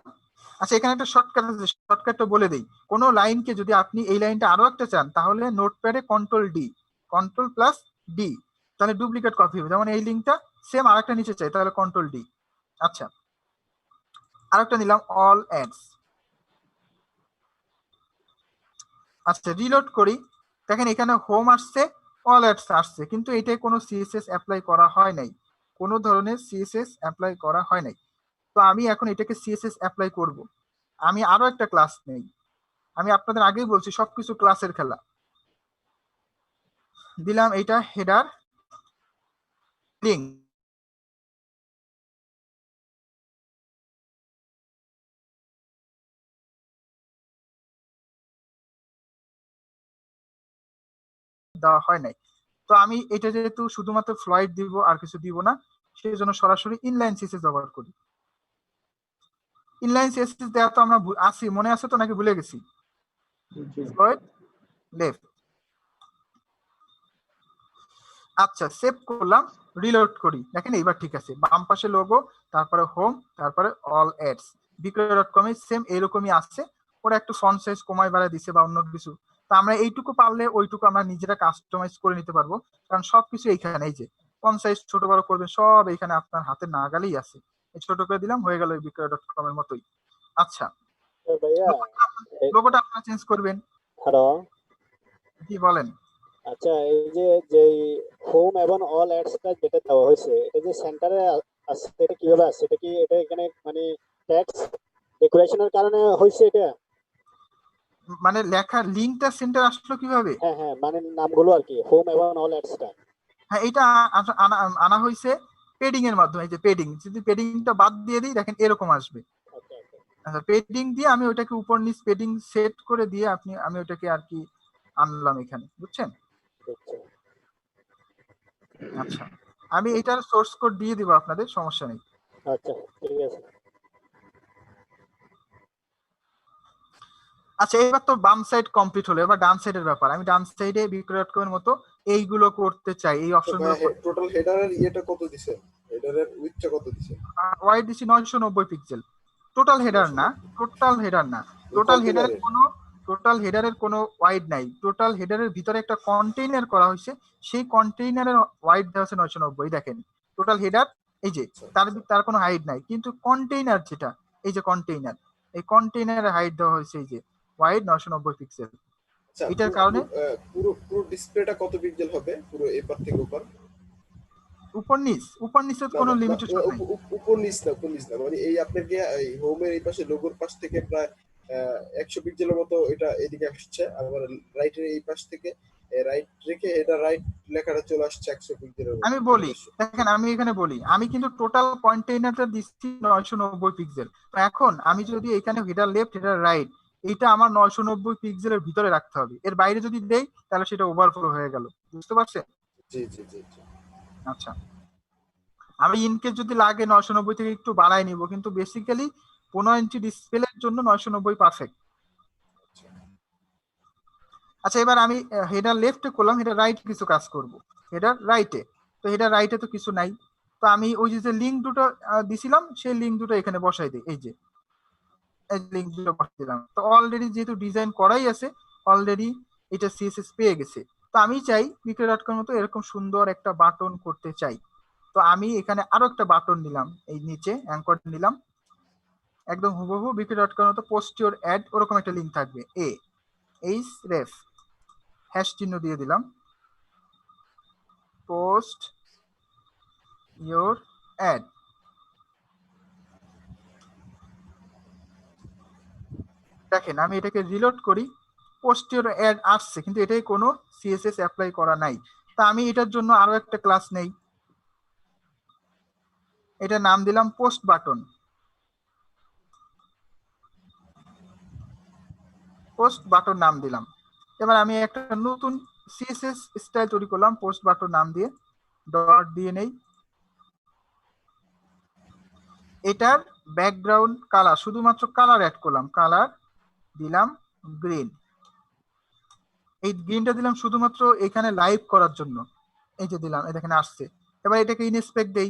আচ্ছা, এখানে একটা শর্টকাট আছে, শর্টকাটটা বলে দেই। কোনো লাইনকে যদি আপনি এই লাইনটা আরো একটা চান, তাহলে নোটপ্যাডে কন্ট্রোল+ডি, তাহলে ডুপ্লিকেট কপি হবে। যেমন এই লিঙ্কটা সেম আরেকটা নিচে চাই, তাহলে কন্ট্রোল+ডি। আচ্ছা, আরেকটা নিলাম অল অ্যাডস। আচ্ছা, রিলোড করি। দেখেন এখানে হোম আসছে, অল অ্যাডস আসছে, কিন্তু এটাই কোনো সিএসএস অ্যাপ্লাই করা হয় নাই, কোনো ধরনের সিএসএস অ্যাপ্লাই করা হয় নাই। তো আমি এখন এটাকে সিএসএস অ্যাপ্লাই করব। আমি আরো একটা ক্লাস নেই, আমি আপনাদের আগেই বলছি সবকিছু ক্লাসের খেলা। দিলাম এইটা হেডার লিঙ্ক, দেওয়া হয় নাই। তো আমি এটা যেহেতু শুধুমাত্র ফ্লয়েড দিব আর কিছু দিব না, সেই জন্য সরাসরি ইনলাইন সিএসএস ব্যবহার করি। ইনলাইন সিএসএস দেওয়া তো আমরা আসি, মনে আছে তো নাকি ভুলে গেছি? Floyd left. আচ্ছা, সেভ করলাম, রিলোড করি। দেখেন এইবার ঠিক আছে, বাম পাশে লোগো, তারপরে হোম, তারপরে অল অ্যাডস। বিক্রয়.com এ সেম এরকমই আসছে, ওরা একটু ফন্ট সাইজ কমায় বাড়ায় দিছে বা অন্য কিছু। তো আমরা এইটুকু পারলে ওইটুকু আমরা নিজেরা কাস্টমাইজ করে নিতে পারবো, কারণ সবকিছু এইখানে, এই যে ফন্ট সাইজ ছোট বড় করবেন সব এইখানে আপনার হাতের নাগালেই আছে। এই ছোট করে দিলাম, হয়ে গেল বিক্রয়.com এর মতোই। আচ্ছা, ভাইয়া, লোগোটা আপনারা চেঞ্জ করবেন। হ্যালো। কি বলেন? আচ্ছা, এই যে যে হোম এবং অল অ্যাডসটা যেটা দেওয়া হয়েছে, এটা যে সেন্টারে আসছে, এটা কিভাবে আসছে? এটা কি এটা এখানে মানে ট্যাক্স ডেকোরেশনের কারণে হয়েছে এটা? মানে লেখার লিঙ্কটা সেন্টার আসলো কিভাবে? হ্যাঁ হ্যাঁ, মানে নামগুলো আর কি, হোম এবং অল অ্যাডসটা। হ্যাঁ, এটা আনা আনা হয়েছে পেডিং এর মাধ্যমে। এই যে পেডিং, যদি পেডিংটা বাদ দিয়ে দিই, দেখেন এরকম আসবে। ওকে ওকে। আচ্ছা, পেডিং দিয়ে আমি ওটাকে উপর নিচ পেডিং সেট করে দিয়ে আমি ওটাকে আর কি আনলাম এখানে, বুঝছেন? বুঝছি। আচ্ছা, আমি এটার সোর্স কোড দিয়ে দিব আপনাদের, সমস্যা নেই। আচ্ছা, ঠিক আছে। আচ্ছা, এবার তো বাম সাইড কমপ্লিট হলো, এবার ডান সাইডের ব্যাপার। আমি ডান সাইডে বিক্রয়.com এর মতো এইগুলো করতে চাই, এই অপশনগুলো। টোটাল হেডারের ইয়েটা কত দিছে? হেডারের উইডথটা কত দিছে? ওয়াইড দিছি 990 পিক্সেল। টোটাল হেডার না, টোটাল হেডার না, টোটাল হেডারের কোনো ওয়াইড নাই। টোটাল হেডারের ভিতরে একটা কন্টেইনার করা হয়েছে, সেই কন্টেইনারের ওয়াইড দেওয়া আছে 990। দেখেন টোটাল হেডার, এই যে তার কোনো হাইট নাই, কিন্তু কন্টেইনার যেটা, এই যে কন্টেইনার, এই কন্টেইনারের হাইট দেওয়া হয়েছে এই যে ওয়াইড 990 পিক্সেল। এটার কারণে পুরো পুরো ডিসপ্লেটা কত পিক্সেল হবে পুরো এপার থেকে ওপার? উপর নিচে কোনো লিমিটেশন নাই। উপর নিচ না, মানে এই আপনার কি এই হোমের এই পাশে লোগোর পাশ থেকে প্রায় 100 পিক্সেলের মতো এটা এদিকে আসছে, আবার রাইটের এই পাশ থেকে রাইট রেখে এটা রাইট লেখাটা চলে আসছে 100 পিক্সেলের মতো। আমি বলি, দেখেন আমি এখানে বলি, আমি কিন্তু টোটাল কন্টেইনারটা দিচ্ছি 990 পিক্সেল। এখন আমি যদি এখানে হেডার লেফট হেডার রাইট, এইটা আমার 990 পিক্সেলের ভিতরে রাখতে হবে। এর বাইরে যদি দেই তাহলে সেটা ওভারফ্লো হয়ে গেল, বুঝতে পারছেন? জি জি জি জি। আচ্ছা, আমি ইনকেস যদি লাগে 990 থেকে একটু বাড়াই নিব, কিন্তু বেসিক্যালি 15 ইঞ্চি ডিসপ্লের জন্য 990 পারফেক্ট। আচ্ছা, এবার আমি হেডার লেফটে করলাম, হেডার রাইট কিছু কাজ করব। হেডার রাইটে, তো হেডার রাইটে তো কিছু নাই, তো আমি ওই যে লিঙ্ক দুটো দিছিলাম, সেই লিঙ্ক দুটো এখানে বসাই দিই। এই যে লিঙ্ক দুটো বসাই দিলাম। তো অলরেডি যেহেতু ডিজাইন করাই আছে, অলরেডি এটা সিএসএস পেয়ে গেছে। তো আমি চাই বিক্রয়.com মতো এরকম সুন্দর একটা বাটন করতে চাই। তো আমি এখানে আরো একটা বাটন নিলাম, এই নিচে অ্যাঙ্কর নিলাম, একদম হুবহু বিক্রয়.com মতো পোস্ট ইওর অ্যাড, ওরকম একটা লিঙ্ক থাকবে, এইচ রেফ হ্যাশ চিহ্ন দিয়ে দিলাম, পোস্ট ইওর অ্যাড। দেখেন আমি এটাকে রিলোড করি, পোস্ট ইওর অ্যাড আসছে, কিন্তু এটাই কোনো সিএসএস অ্যাপ্লাই করা নাই। তা আমি এটার জন্য আরো একটা ক্লাস নেই, এটা নাম দিলাম পোস্ট বাটন। পোস্ট বাটন নাম দিলাম। এবার আমি একটা নতুন সিএসএস স্টাইল তৈরি করলাম পোস্ট বাটন নাম দিয়ে, ডট দিয়ে নেই। এটার ব্যাকগ্রাউন্ড কালার, শুধুমাত্র কালার অ্যাড করলাম, কালার দিলাম গ্রিন। এই গ্রিনটা দিলাম শুধুমাত্র এখানে লাইভ করার জন্য, এই যে দিলাম, এই দেখেন আসছে। এবার এটাকে ইনস্পেক্ট দেই,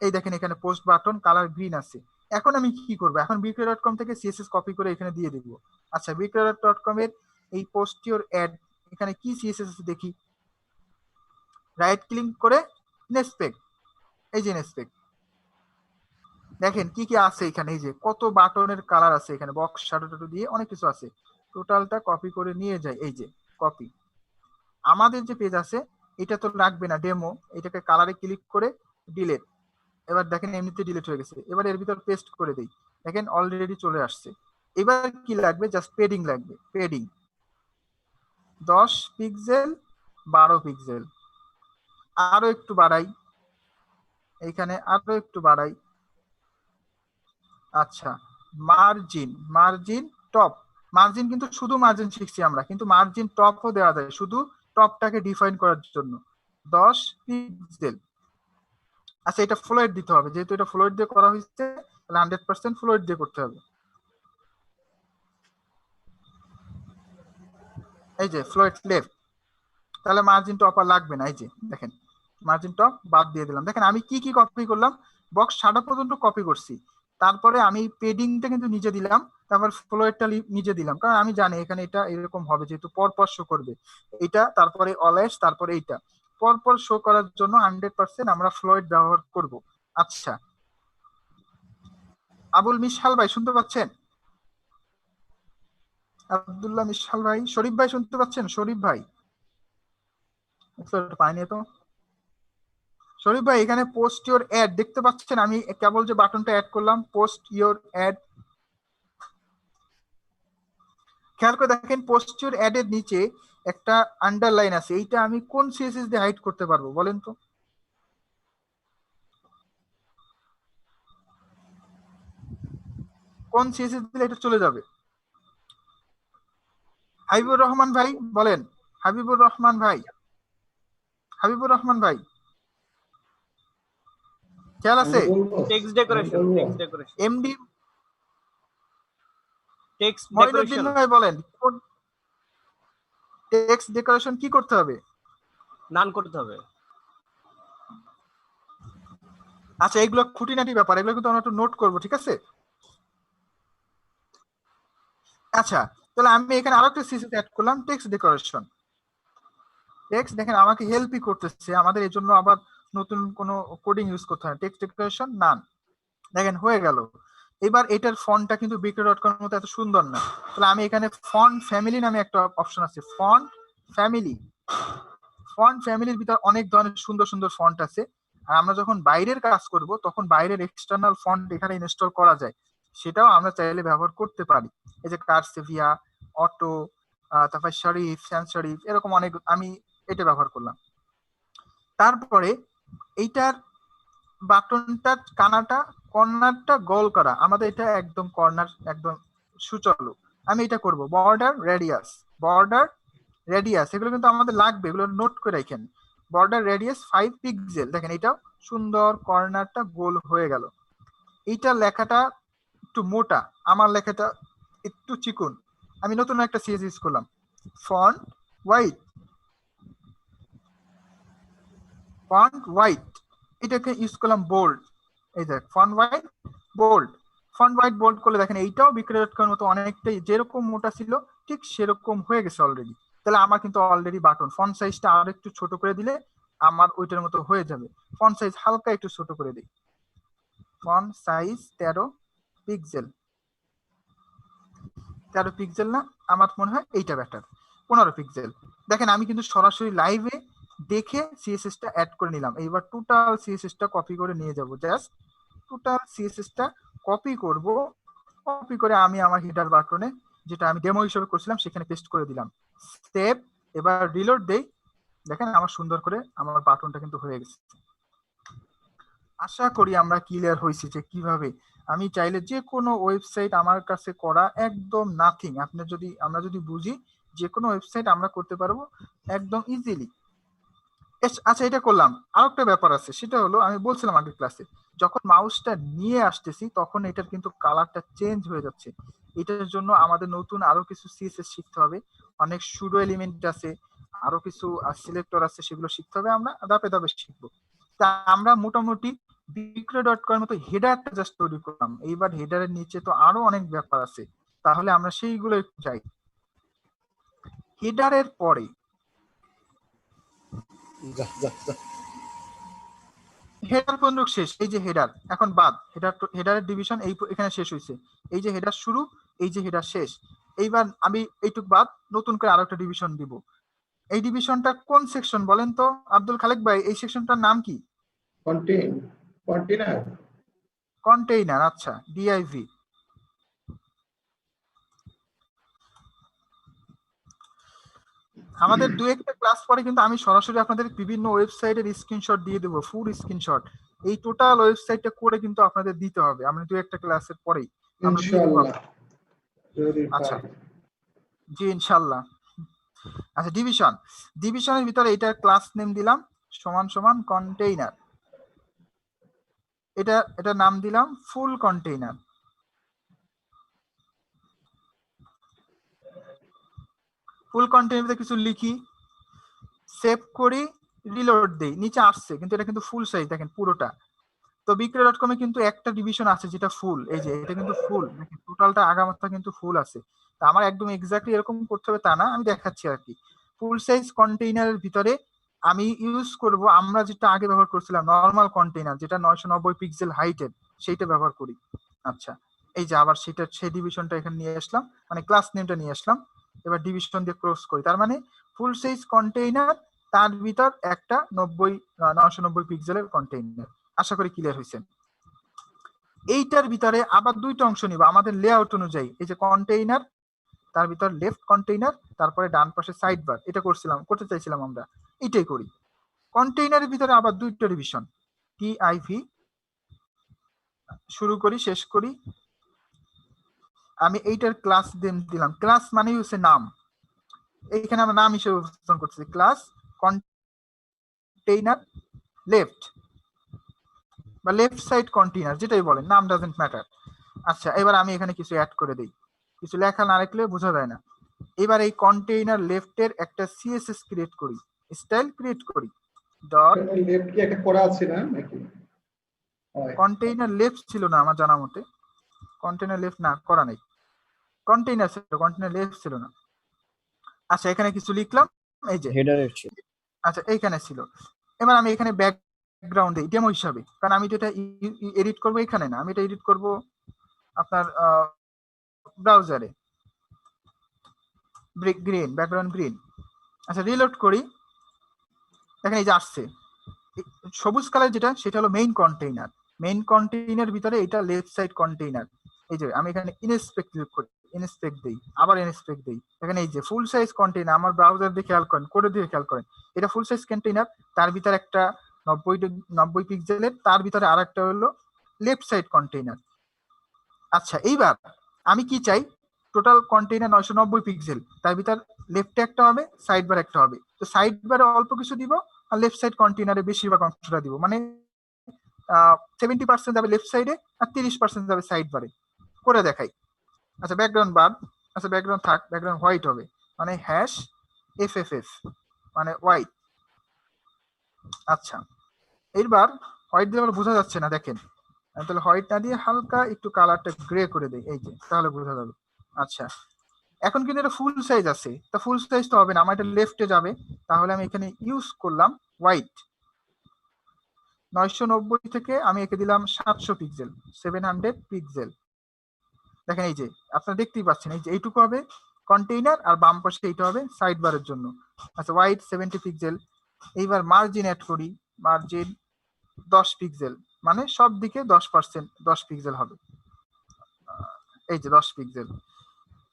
এই দেখেন এখানে পোস্ট বাটন কালার গ্রিন আছে। এখন আমি কি করবো, এখন বিক্রয়.com থেকে সিএসএস কপি করে এখানে দিয়ে দিব। আচ্ছা, বিক্রয়.com এর এই পোস্ট ইওর অ্যাড, এখানে কি সিএসএস আছে দেখি। রাইট ক্লিক করে ইনস্পেক্ট, এই যে ইনস্পেক্ট, দেখেন কি কি আছে এখানে, এই যে কত বাটনের কালার আছে এখানে, বক্স শ্যাডো দিয়ে অনেক কিছু আছে। টোটালটা কপি করে নিয়ে যাই, এই যে কপি। আমাদের যে পেজ আছে এটা তো লাগবে না, ডেমো, এটাকে কালারে ক্লিক করে ডিলিট। এবার দেখেন এমনিতে ডিলিট হয়ে গেছে। এবার এর ভিতর পেস্ট করে দেই, দেখেন অলরেডি চলে আসছে। এবার কি লাগবে, জাস্ট পেডিং লাগবে। পেডিং 10 পিক্সেল 12 পিক্সেল, আরো একটু বাড়াই, এইখানে আরো একটু বাড়াই। আচ্ছা, মার্জিন, মার্জিন টপ, মার্জিন কিন্তু শুধু মার্জিন শিখছি আমরা, কিন্তু মার্জিন টপও দেওয়া যায় শুধু টপটাকে ডিফাইন করার জন্য, 10 পিক্সেল। আচ্ছা, এটা ফ্লোয়েড দিতে হবে, যেহেতু এটা ফ্লোয়েড দিয়ে করা হয়েছে তাহলে 100% ফ্লোয়েড দিয়ে করতে হবে। এই যে ফ্লোয়েড লেফট, তাহলে মার্জিন টপ আর লাগবে না। এই যে দেখেন মার্জিন টপ বাদ দিয়ে দিলাম। দেখেন আমি কি কি কপি করলাম, বক্স শ্যাডো পর্যন্ত কপি করছি, তারপরে আমি পেডিংটা কিন্তু নিজে দিলাম, তারপর ফ্লোয়েডটা নিজে দিলাম, কারণ আমি জানি এখানে এটা এরকম হবে, যেহেতু পরপর শো করবে এটা, তারপরে অলওয়েজ, তারপরে এইটা পরপর শো করার জন্য 100% আমরা ফ্লোয়েড ব্যবহার করব। আচ্ছা, আবুল মিশাল ভাই শুনতে পাচ্ছেন? আব্দুল্লাহ মিশাল ভাই, শরীফ ভাই শুনতে পাচ্ছেন? শরীফ ভাই পাইনি তো। শরীফ ভাই এখানে পোস্ট ইওর অ্যাড দেখতে পাচ্ছেন, আমি কেবল যে বাটনটা অ্যাড করলাম পোস্ট ইওর অ্যাড, খেয়াল করে দেখেন পোস্ট ইওর অ্যাড এর নিচে একটা আন্ডারলাইন আছে, এইটা আমি কোন সিএসএস দিয়ে হাইড করতে পারবো বলেন তো? কোন সিএসএস দিলে এটা চলে যাবে? হাবিবুর রহমান ভাই বলেন, হাবিবুর রহমান ভাই, হাবিবুর রহমান ভাই খেয়াল আছে? Text decoration, text decoration, MD text Moinuddin decoration, ভাই বলেন, টেক্সট ডেকোরেশন কি করতে হবে? নান করতে হবে। আচ্ছা, এগুলো খুঁটিনাটি ব্যাপার, এগুলো কিন্তু আমরা একটু নোট করবো, ঠিক আছে? আচ্ছা, তাহলে আমি এখানে আরো একটা সিএসএস অ্যাড করলাম, টেক্সট ডেকোরেশন। টেক্সট দেখেন আমাকে হেল্পই করতেছে, আমাদের এর জন্য আবার নতুন কোনো কোডিং ইউজ করতে হয়। টেক্সট ডেকোরেশন নান, দেখেন হয়ে গেল। এবার এটার ফন্টটা কিন্তু বিক্রয়.com এর মতো এত সুন্দর না, তাহলে আমি এখানে ফন্ট ফ্যামিলি নামে একটা অপশন আছে, ফন্ট ফ্যামিলি। ফন্ট ফ্যামিলির ভিতর অনেক ধরনের সুন্দর সুন্দর ফন্ট আছে, আর আমরা যখন বাইরের কাজ করব তখন বাইরের এক্সটার্নাল ফন্ট এখানে ইনস্টল করা যায়, সেটাও আমরা চাইলে ব্যবহার করতে পারি। এই যে কার্সেভিয়া, অটো, তারপর শরীফ, স্যান শরীফ, এরকম অনেক, আমি এটা ব্যবহার করলাম। তারপরে এইটার বাটনটা কানাটা কর্নারটা গোল করা, আমাদের এটা একদম কর্নার একদম সুচালু, আমি এটা করব। বর্ডার রেডিয়াস, বর্ডার রেডিয়াস এগুলো কিন্তু আমাদের লাগবে, এগুলো নোট করে রাখেন। বর্ডার রেডিয়াস 5 পিক্সেল, দেখেন এটাও সুন্দর, কর্নারটা গোল হয়ে গেল। এইটা লেখাটা একটু মোটা, আমার লেখাটা একটু চিকুন, আমি নতুন একটা সিএস ইউজ করলাম, ফন্ট হোয়াইট, ফন্ট হোয়াইট, এটাকে ইউজ করলাম বোল্ড। এই দেখ font white bold, font white bold করলে দেখেন এইটাও বিক্রয়.com মতো অনেকটাই যেরকম মোটা ছিল ঠিক সেরকম হয়ে গেছে অলরেডি। তাহলে আমার কিন্তু অলরেডি বাটন ফন্ট সাইজটা আর একটু ছোট করে দিলে আমার ওইটার মতো হয়ে যাবে। ফন্ট সাইজ হালকা একটু ছোট করে দিই, ফন্ট সাইজ 13 পিক্সেল, 13 পিক্সেল না, আমার মনে হয় এইটা বেটার, 15 পিক্সেল। দেখেন আমি কিন্তু সরাসরি লাইভে দেখে সিএসএস টা অ্যাড করে নিলাম। এইবার টোটাল সিএসএস টা কপি করে নিয়ে যাব, জাস্ট টোটাল সিএসএস টা কপি করব, কপি করে আমি আমার হিডার বাটনে যেটা আমি ডেমো হিসেবে করছিলাম সেখানে পেস্ট করে দিলাম, সেভ। এবার রিলোড দেই, দেখেন আমার সুন্দর করে আমার বাটনটা কিন্তু হয়ে গেছে। আশা করি আমরা ক্লিয়ার হয়েছি যে কিভাবে আমি চাইলে যে কোনো ওয়েবসাইট আমার কাছে করা একদম নাথিং, আপনি যদি আমরা যদি বুঝি যে কোনো ওয়েবসাইট আমরা করতে পারবো একদম ইজিলি। আচ্ছা, এটা করলাম। আর একটা ব্যাপার আছে, সেটা হলো আমি বলছিলাম আগের ক্লাসে, যখন মাউসটা নিয়ে আসতেছি তখন এটার কিন্তু কালারটা চেঞ্জ হয়ে যাচ্ছে। এটার জন্য আমাদের নতুন আরো কিছু সিএসএস শিখতে হবে, অনেক সুডো এলিমেন্ট আছে, আরো কিছু সিলেক্টর আছে, সেগুলো শিখতে হবে, আমরা ধাপে ধাপে শিখবো। তা আমরা মোটামুটি বিক্রয়.com মতো হেডারটা জাস্ট তৈরি করলাম, এইবার হেডারের নিচে তো আরো অনেক ব্যাপার আছে, তাহলে আমরা সেইগুলো একটু যাই। হেডারের পরে হেডার পর্যন্ত শেষ, এই যে হেডার এখন বাদ, হেডারের ডিভিশন এখানে শেষ হয়েছে, এই যে হেডার শুরু, এই যে হেডার শেষ। এইবার আমি এইটুক বাদ নতুন করে আরো একটা ডিভিশন দিব। এই ডিভিশনটা কোন সেকশন বলেন তো আব্দুল খালেক ভাই, এই সেকশনটার নাম কি? কন্টেইনার। কন্টেইনার, আচ্ছা, ডিআইভি। আমাদের দু একটা ক্লাস পরে কিন্তু আমি সরাসরি আপনাদের বিভিন্ন ওয়েবসাইটের স্ক্রিনশট দিয়ে দেবো, ফুল স্ক্রিনশট, এই টোটাল ওয়েবসাইটটা করে কিন্তু আপনাদের দিতে হবে, আমি দু একটা ক্লাসের পরেই আমরা দিয়ে দেবো। ইনশাআল্লাহ যদি আচ্ছা, পারি। জি ইনশাল্লাহ। আচ্ছা, ডিভিশনের ভিতরে এটার ক্লাস নেম দিলাম সমান সমান কন্টেইনার, এটা নাম দিলাম ফুল কন্টেইনার। ফুল কন্টেইনারে কিছু লিখি, সেভ করি, রিলোড দেই, নিচে আসছে কিন্তু এটা কিন্তু ফুল সাইজ, দেখেন পুরোটা। তো বিক্রয়.com এ কিন্তু একটা ডিভিশন আছে যেটা ফুল, এই যে এটা কিন্তু ফুল, দেখেন টোটালটা আগামাথা কিন্তু ফুল আছে। তা আমার একদম এক্স্যাক্টলি এরকম করতে হবে তা না, আমি দেখাচ্ছি আর কি। ফুল সাইজ কন্টেইনারের ভিতরে আমি ইউজ করব আমরা যেটা আগে ব্যবহার করছিলাম নরমাল কন্টেইনার, যেটা 990 পিক্সেল হাইটের, সেইটা ব্যবহার করি। আচ্ছা, এই যে আবার সেই ডিভিশনটা এখানে নিয়ে আসলাম, মানে ক্লাস নেমটা নিয়ে আসলাম, এবার ডিভিশন দিয়ে ক্রস করি, তার মানে ফুল সাইজ কন্টেইনার, তার ভিতর একটা 990 পিক্সেলের কন্টেইনার। আশা করি ক্লিয়ার হয়েছেন। এইটার ভিতরে আবার দুইটা অংশ নিব আমাদের লেআউট অনুযায়ী, এই যে কন্টেইনার, তার ভিতর লেফট কন্টেইনার, তারপরে ডান পাশে সাইড বার, এটা করতে চাইছিলাম আমরা, এটাই করি। কন্টেইনারের ভিতরে আবার দুইটা ডিভিশন, টিআইভি, শুরু করি শেষ করি। আমি এইটার ক্লাস দিলাম, ক্লাস মানে হচ্ছে নাম, এইখানে আমরা নাম হিসেবে উপস্থাপন করছি, ক্লাস কন্টেইনার লেফট বা লেফট সাইড কন্টেইনার, যেটাই বলেন, নাম ডাজেন্ট ম্যাটার। আচ্ছা, এবার আমি এখানে কিছু অ্যাড করে দিই, কিছু লেখা না রাখলে বোঝা যায় না। এবার এই কন্টেইনার লেফটের একটা সিএসএস ক্রিয়েট করি, স্টাইল ক্রিয়েট করি, ডট লেফট কি একটা করা আছে না নাকি? কন্টেইনার লেফট ছিল না আমার জানা মতে, কন্টেইনার লেফট না করা নেই, কন্টেইনার ছিল, কন্টেইনার লেফট ছিল না। আচ্ছা, এখানে কিছু লিখলাম, এই যে হেডারের ছিল। আচ্ছা, এইখানে ছিল। এবার আমি এখানে ব্যাকগ্রাউন্ড দিই ডেমো হিসাবে, কারণ আমি তো এটা এডিট করবো এখানে না, আমি এটা এডিট করব আপনার ব্রাউজারে, গ্রিন, ব্যাকগ্রাউন্ড গ্রিন। আচ্ছা, রিলোড করি, দেখেন এই যে আসছে সবুজ কালার, যেটা সেটা হলো মেইন কন্টেইনার। মেইন কন্টেইনার ভিতরে এটা লেফট সাইড কন্টেইনার। এই যে আমি এখানে ইনস্পেক্ট ক্লিক করি, ইনস্পেক্ট দেই, আবার ইনস্পেক্ট দেই, এখানে এই যে ফুল সাইজ কন্টেইনার, আমার ব্রাউজার দিয়ে খেয়াল করেন, কোডে দিয়ে খেয়াল করেন, এটা ফুল সাইজ কন্টেইনার, তার ভিতরে একটা 90 পিক্সেলের, তার ভিতরে আর একটা হলো লেফট সাইড কন্টেইনার। আচ্ছা, এইবার আমি কি চাই, টোটাল কন্টেইনার 990 পিক্সেল, তার ভিতর লেফটে একটা হবে, সাইড বার একটা হবে, তো সাইড বারে অল্প কিছু দিব আর লেফট সাইড কন্টেইনারে বেশিরভাগ অংশটা দিব, মানে 70% যাবে লেফট সাইডে আর 30% যাবে সাইড বারে, করে দেখাই। আচ্ছা, ব্যাকগ্রাউন্ড বাদ, আচ্ছা ব্যাকগ্রাউন্ড থাক, ব্যাকগ্রাউন্ড হোয়াইট হবে, মানে হ্যাশ এফএফএফ, মানে হোয়াইট। আচ্ছা, এইবার হোয়াইট দিলে আমার বোঝা যাচ্ছে না, দেখেন, তাহলে হোয়াইট না দিয়ে হালকা একটু কালারটা গ্রে করে দেই, এই যে, তাহলে বোঝা যাবে। আচ্ছা, এখন কিন্তু এটা ফুল সাইজ আছে, তা ফুল সাইজ তো হবে না, আমার এটা লেফটে যাবে, তাহলে আমি এখানে ইউজ করলাম হোয়াইট, 990 থেকে আমি একে দিলাম 700 পিক্সেল, 700 পিক্সেল। দেখেন এই যে আপনারা দেখতেই পাচ্ছেন, এই যে এইটুকু হবে কন্টেইনার, আর বাম পাশে এইটা হবে সাইড বারের জন্য। আচ্ছা, হোয়াইট 70 পিক্সেল। এইবার মার্জিন অ্যাড করি, মার্জিন 10 পিক্সেল, মানে সব দিকে 10%, 10 পিক্সেল হবে, এই যে 10 পিক্সেল।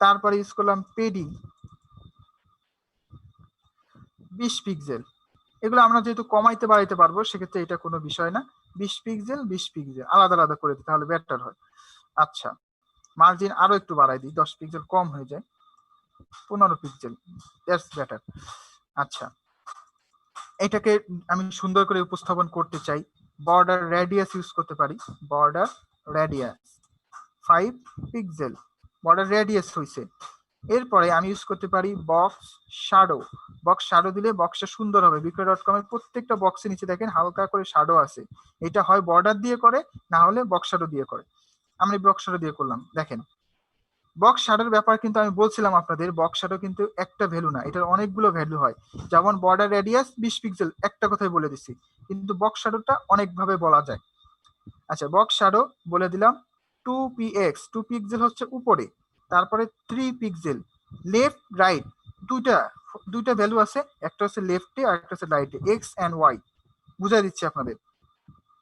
তারপরে ইউজ করলাম পেডিং 20 পিক্সেল। এগুলো আমরা যেহেতু কমাইতে বাড়াইতে পারবো, সেক্ষেত্রে এটা কোনো বিষয় না, 20 পিক্সেল 20 পিক্সেল আলাদা আলাদা করে দিই, তাহলে বেটার হয়। আচ্ছা, মার্জিন আরো একটু বাড়াই দিই, 10 পিক্সেল কম হয়ে যায়, 15 পিক্সেল, দ্যাটস বেটার। আচ্ছা, এটাকে আমি সুন্দর করে উপস্থাপন করতে চাই, বর্ডার রেডিয়াস ইউজ করতে পারি, border radius 5 pixel, border radius হয়েছে। এরপরে আমি ইউজ করতে পারি বক্স শ্যাডো। বক্স শ্যাডো দিলে বক্সটা সুন্দর হবে। বিক্রয়.com এর প্রত্যেকটা বক্সের নিচে দেখেন হালকা করে শ্যাডো আছে। এটা হয় বর্ডার দিয়ে করে, না হলে বক্স শ্যাডো দিয়ে করে। আমি বক্স শ্যাডো দিয়ে করলাম। দেখেন বক্স শ্যাডোর ব্যাপার কিন্তু আমি বলছিলাম আপনাদের, বক্স শ্যাডো কিন্তু একটা ভ্যালু না, এটার অনেকগুলো ভ্যালু হয়। যেমন বর্ডার রেডিয়াস 20 পিক্সেল, একটা কথাই বলে দিচ্ছি, কিন্তু বক্স শ্যাডোটা অনেকভাবে বলা যায়। আচ্ছা, বক্স শ্যাডো বলে দিলাম 2px, 2 পিক্সেল হচ্ছে উপরে, তারপরে 3 পিক্সেল লেফট রাইট, দুইটা ভ্যালু আছে, একটা হচ্ছে লেফটে আর একটা হচ্ছে রাইটে, এক্স এন্ড ওয়াই, বুঝাই দিচ্ছি আপনাদের।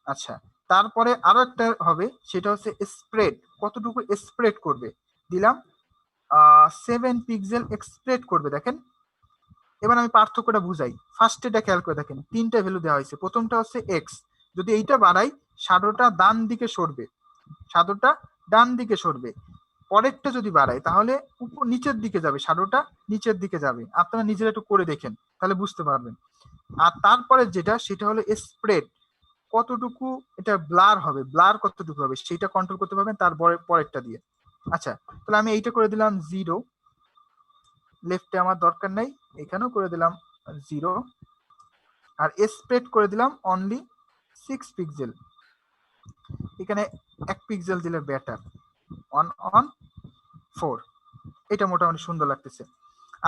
আচ্ছা, তারপরে আরো একটা হবে, সেটা হচ্ছে স্প্রেড, কতটুকু স্প্রেড করবে, দিলাম 7 পিক্সেল স্প্রেড করবে। দেখেন এবার আমি পার্থক্যটা বুঝাই। ফার্স্ট এটা খেয়াল করে দেখেন, তিনটা ভ্যালু দেওয়া হয়েছে। প্রথমটা হচ্ছে এক্স, যদি এইটা বাড়াই শ্যাডোটা ডান দিকে সরবে, শ্যাডোটা ডান দিকে সরবে। পরেরটা যদি বাড়াই তাহলে উপর নিচের দিকে যাবে, শ্যাডোটা নিচের দিকে যাবে। আপনারা নিজেরা একটু করে দেখেন, তাহলে বুঝতে পারবেন। আর তারপরে যেটা, সেটা হলো স্প্রেড, কতটুকু এটা ব্লার হবে, ব্লার কতটুকু হবে সেটা কন্ট্রোল করতে পারবেন তার পরেরটা দিয়ে। আচ্ছা, তাহলে আমি এইটা করে দিলাম 0, লেফটে আমার দরকার নাই, এখানেও করে দিলাম 0, আর স্প্রেড করে দিলাম অনলি 6 পিক্সেল, এখানে 1 পিক্সেল দিলে বেটার, 1 on 4, এটা মোটামুটি সুন্দর লাগতেছে।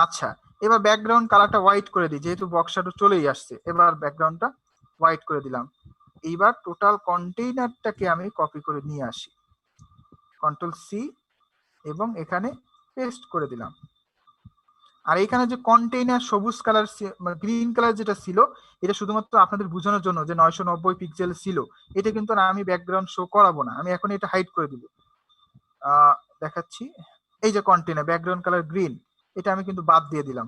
আচ্ছা, এবার ব্যাকগ্রাউন্ড কালারটা হোয়াইট করে দিই, যেহেতু বক্স শ্যাডো চলেই আসছে, এবার ব্যাকগ্রাউন্ডটা হোয়াইট করে দিলাম। এইবার টোটাল কন্টেইনারটাকে আমি কপি করে নিয়ে আসি, কন্ট্রোল সি, এবং এখানে পেস্ট করে দিলাম। আর এখানে যে কন্টেইনার সবুজ কালার গ্রিন কালার যেটা ছিল, এটা শুধুমাত্র আপনাদের বোঝানোর জন্য যে 990 পিক্সেল ছিল, এটা কিন্তু আমি ব্যাকগ্রাউন্ড শো করাবো না, আমি এখন এটা হাইড করে দিব। দেখাচ্ছি, এই যে কন্টেইনার ব্যাকগ্রাউন্ড কালার গ্রিন, এটা আমি কিন্তু বাদ দিয়ে দিলাম,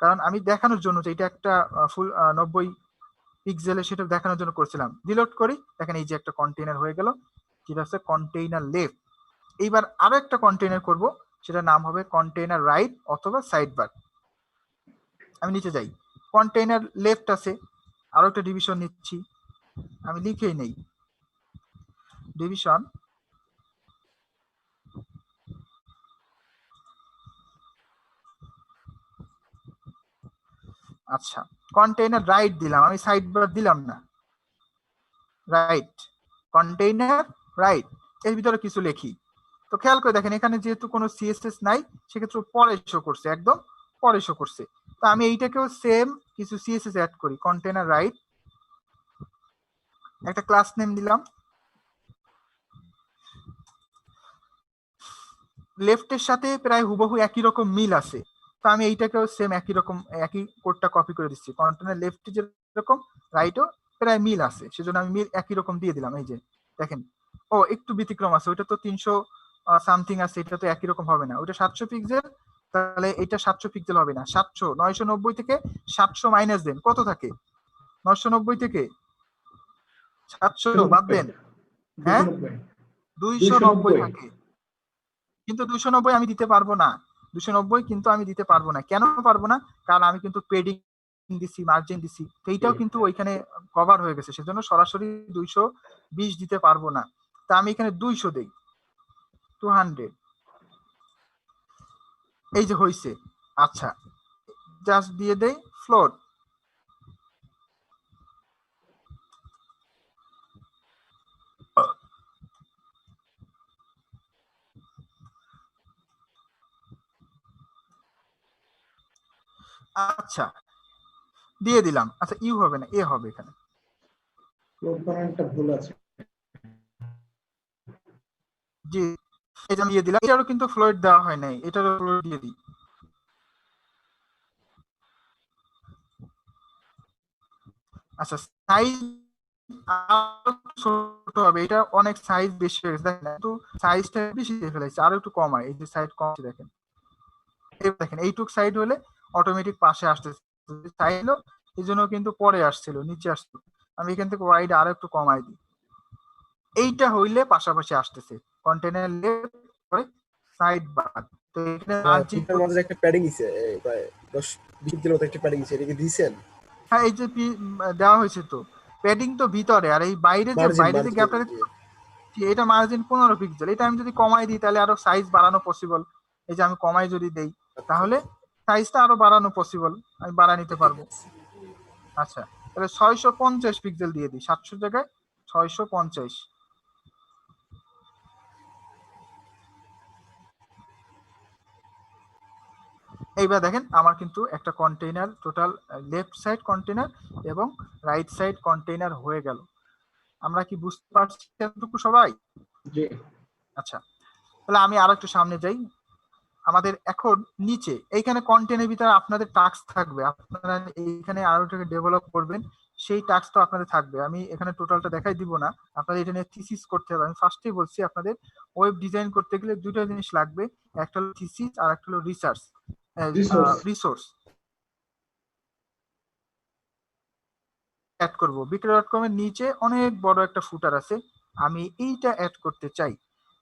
কারণ আমি দেখানোর জন্য যে এটা একটা ফুল 90 পিক্সেলে, সেটা দেখানোর জন্য করছিলাম। ডিলিট করি, দেখেন এই যে একটা কন্টেইনার হয়ে গেল, যেটা হচ্ছে কন্টেইনার লেফট। এইবার আরো একটা কন্টেইনার করব, সেটা নাম হবে কন্টেইনার রাইট অথবা সাইড বার। আমি নিচে যাই, কন্টেইনার লেফট আছে, আরো একটা ডিভিশন নিচ্ছি, আমি লিখেই নেই ডিভিশন, আচ্ছা কন্টেইনার রাইট দিলাম, আমি সাইড বার দিলাম না, রাইট, কন্টেইনার রাইট, এর ভিতরে কিছু লিখি। তো খেয়াল করে দেখেন, এখানে যেহেতু কোনো সিএসএস নাই, সেক্ষেত্রে পরে শো করছে, একদম পরে শো করছে। তো আমি এইটাকেও সেম কিছু সিএসএস অ্যাড করি, কন্টেইনার রাইট, একটা ক্লাস নেম দিলাম, লেফটের সাথে প্রায় হুবহু একই রকম মিল আছে, তো আমি এইটাকেও সেম একই রকম একই কোডটা কপি করে দিচ্ছি, কন্টেইনার লেফটে যেরকম রাইটও প্রায় মিল আছে, সেজন্য আমি মিল একই রকম দিয়ে দিলাম। এই যে দেখেন, ও একটু ব্যতিক্রম আছে, ওইটা তো 300 সামথিং আছে, এটা তো একই রকম হবে না, ওইটা 700 পিক্সেল, তাহলে এটা 700 পিক্সেল হবে না, 700, 990 থেকে 700 মাইনাস দেন, কত থাকে? 990 থেকে 700 বাদ দেন, হ্যাঁ 290 থাকে, কিন্তু 290 আমি দিতে পারবো না, 290 কিন্তু আমি দিতে পারবো না। কেন পারবো না? কারণ আমি কিন্তু পেডিং দিছি, মার্জিন দিছি, সেইটাও কিন্তু ওইখানে কভার হয়ে গেছে, সেজন্য সরাসরি 220 দিতে পারবো না। তা আমি এখানে 200 দেই, 200, এই যে হইছে। আচ্ছা, জাস্ট দিয়ে দেই ফ্লোট, আচ্ছা দিয়ে দিলাম। আচ্ছা, ইউ হবে না, এ হবে এখানে, একটা ভুল আছে। জি এটা দিয়ে দিলাম। এটারও কিন্তু ফ্লোট দেওয়া হয় নাই, এটারও ফ্লোট দিয়ে দিই। আচ্ছা, সাইজ ছোট হবে, এটা অনেক সাইজ বেশি হয়ে গেছে, দেখেন একটু সাইজটা বেশি দিয়ে ফেলেছে, আরো একটু কমায়, এই যে সাইড কম দেখেন, এই দেখেন এইটুক সাইড হলে অটোমেটিক পাশে আসতেছে, সাইড হলো এই জন্য কিন্তু পরে আসছিল, নিচে আসছিল, আমি এখান থেকে ওয়াইড আরো একটু কমাই দিই, এইটা হইলে পাশাপাশি আসতেছে, কন্টেনার লেফট করে সাইড বার। তো এখানে ফিল্টার মধ্যে একটা প্যাডিং দিছে, প্রায় 10-20 কিলো মতো একটা প্যাডিং দিছে, এটা কি দিছেন? হ্যাঁ, এই যে দেওয়া হয়েছে, তো প্যাডিং তো ভিতরে, আর এই বাইরে যে মার্জিন গ্যাপটা, এটা মার্জিন 15 পিক্সেল। এটা আমি যদি কমাই দিই তাহলে আরো সাইজ বাড়ানো পসিবল। এই যে আমি কমাই যদি দেই তাহলে সাইজটা আরো বাড়ানো পসিবল, আমি বাড়া নিতে পারবো। আচ্ছা তাহলে 650 পিক্সেল দিয়ে দিই, 700 জায়গায় 650। এইবার দেখেন আমার কিন্তু একটা container, total left side container এবং রাইট সাইড কন্টেইনার হয়ে গেল। আমরা কি বুঝতে পারছি এতটুকু সবাই? জি। আচ্ছা তাহলে আমি আরো একটু সামনে যাই। আমাদের এখন নিচে এইখানে কন্টেন্টের ভিতরে আপনাদের টাস্ক থাকবে, আপনারা এইখানে আরো টাকে ডেভেলপ করবেন, সেই টাস্কটা আপনাদের থাকবে। আমি এখানে টোটালটা দেখাই দিব না, আপনাদের এটা নিয়ে থিসিস করতে হবে। আমি ফার্স্টেই বলছি আপনাদের ওয়েব ডিজাইন করতে গেলে দুটো জিনিস লাগবে, একটা হলো থিসিস আর একটা হলো রিসার্চ রিসোর্স। অ্যাড করব বিক্রয়.কম এর নিচে অনেক বড় একটা ফুটার আছে, আমি এইটা অ্যাড করতে চাই।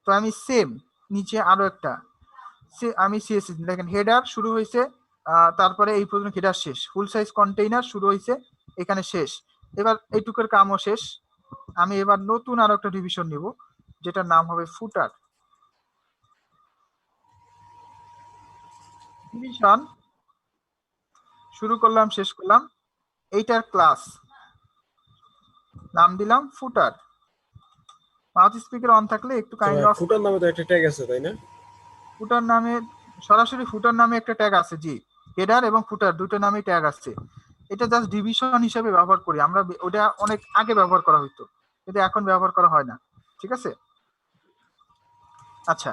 তো আমি সেম নিচে আরো একটা আমি সিএসএস দেখেন হেডার শুরু হয়েছে, তারপরে এই পর্যন্ত হেডার শেষ, ফুল সাইজ কন্টেইনার শুরু হয়েছে এখানে শেষ। এবার এইটুকুর কামও শেষ। আমি এবার নতুন আরো একটা ডিভিশন নিব যেটার নাম হবে ফুটার ডিভিশন। শুরু করলাম শেষ করলাম, এইটার ক্লাস নাম দিলাম ফুটার। মাউথ স্পিকার অন থাকলে একটু কাইন্ডলি অফ। ফুটার নামে তো একটা ট্যাগ আছে তাই না? ফুটার নামে সরাসরি ফুটার নামে একটা ট্যাগ আছে, জি। হেডার এবং ফুটার দুটো নামে ট্যাগ আছে। এটা জাস্ট ডিভিশন হিসেবে ব্যবহার করি আমরা, ওটা অনেক আগে ব্যবহার করা হইতো কিন্তু এখন ব্যবহার করা হয় না, ঠিক আছে? আচ্ছা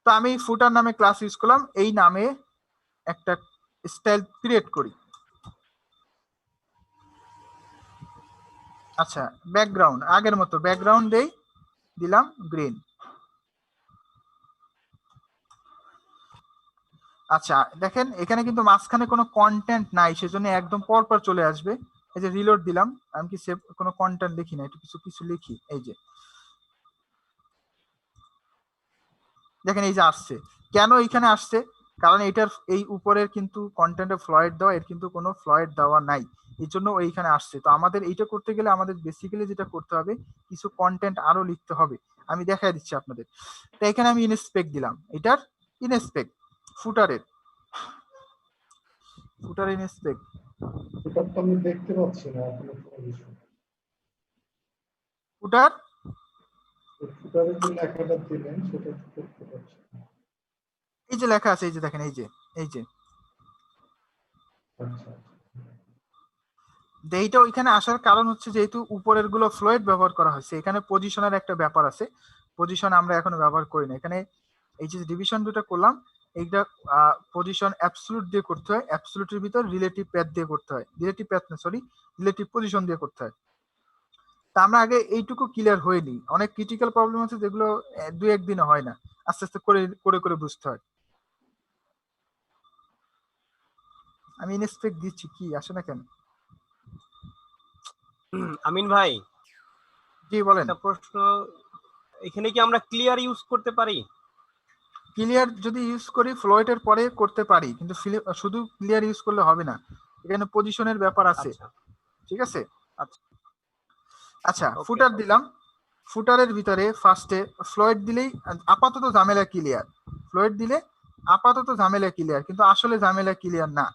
তো আমি ফুটার নামে ক্লাস ইউজ করলাম, এই নামে একটা স্টাইল ক্রিয়েট করি। আচ্ছা ব্যাকগ্রাউন্ড আগের মতো ব্যাকগ্রাউন্ড দেই, দিলাম গ্রিন। আচ্ছা দেখেন এখানে কিন্তু মাঝখানে কোনো কন্টেন্ট নাই, সেজন্য একদম পরপর চলে আসবে। এই যে রিলোড দিলাম, আমি কি সেভ কোনো কন্টেন্ট লিখি না, একটু কিছু কিছু লিখি। এই যে দেখেন এই যে আসছে, কেন এইখানে আসছে? কারণ এটার এই উপরের কিন্তু কন্টেন্টে ফ্লয়েড দেওয়া, এর কিন্তু কোনো ফ্লয়েড দেওয়া নাই, এই জন্য এইখানে আসছে। তো আমাদের এইটা করতে গেলে আমাদের বেসিক্যালি যেটা করতে হবে কিছু কন্টেন্ট আরো লিখতে হবে, আমি দেখাই দিচ্ছি আপনাদের। তো এখানে আমি ইনস্পেক্ট দিলাম, এটার ইনস্পেক্ট ফুটারের ফুটার ইনস্পেক্ট। এটা তো আমি দেখতে পাচ্ছি না কোনো বিষয়। ফুটার ফুটারে যে লেখাটা দিলেন সেটা দেখতে পাচ্ছি না। এই যে লেখা আছে, এই যে দেখেন, এই যে আচ্ছা এইটা ওইখানে আসার কারণ হচ্ছে যেহেতু উপরের গুলো ফ্লোয়েড ব্যবহার করা হয়েছে, এখানে পজিশনের একটা ব্যাপার আছে, পজিশন আমরা এখনো ব্যবহার করি না। এখানে এই যে ডিভিশন দুটো করলাম, এইটা পজিশন অ্যাবসলিউট দিয়ে করতে হয়, অ্যাবসলিউটের ভিতর রিলেটিভ প্যাথ দিয়ে করতে হয়, রিলেটিভ প্যাথ না সরি রিলেটিভ পজিশন দিয়ে করতে হয়। তা আমরা আগে এইটুকু ক্লিয়ার হয়নি, অনেক ক্রিটিক্যাল প্রবলেম আছে যেগুলো 2-1 দিনে হয় না, আস্তে আস্তে করে করে করে বুঝতে হয়। আমি ইনস্পেক্ট দিচ্ছি, কি আসে না কেন? আমিন ভাই জি বলেন। একটা প্রশ্ন, এখানে কি আমরা ক্লিয়ার ইউজ করতে পারি? ক্লিয়ার যদি ইউজ করি ফ্লোয়েটের পরে করতে পারি, কিন্তু শুধু ক্লিয়ার ইউজ করলে হবে না, এখানে পজিশনের ব্যাপার আছে, ঠিক আছে? আচ্ছা ফুটার দিলাম, ফুটারের ভিতরে ফার্স্টে ফ্লোয়েড দিলেই আপাতত ঝামেলা ক্লিয়ার, ফ্লোয়েড দিলে আপাতত ঝামেলা ক্লিয়ার, কিন্তু আসলে ঝামেলা ক্লিয়ার না,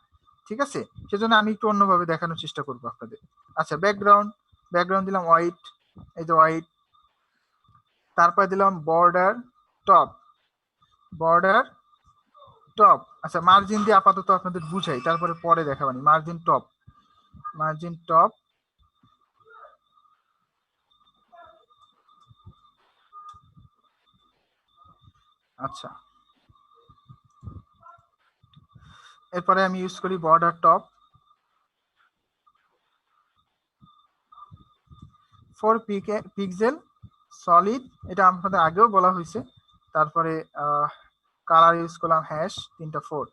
ঠিক আছে? সেজন্য আমি একটু অন্যভাবে দেখানোর চেষ্টা করবো আপনাদের। আচ্ছা ব্যাকগ্রাউন্ড দিলাম হোয়াইট, এই যে হোয়াইট। তারপর দিলাম বর্ডার টপ, আচ্ছা মার্জিন দিয়ে আপাতত আপনাদের বুঝাই, তারপরে পরে দেখাবানি। মার্জিন টপ আচ্ছা এরপরে আমি ইউজ করি বর্ডার টপ 4 পিক্সেল সলিড, এটা আপনাদের আগেও বলা হয়েছে। তারপরে কালার ইউজ করলাম হ্যাশ 3-4।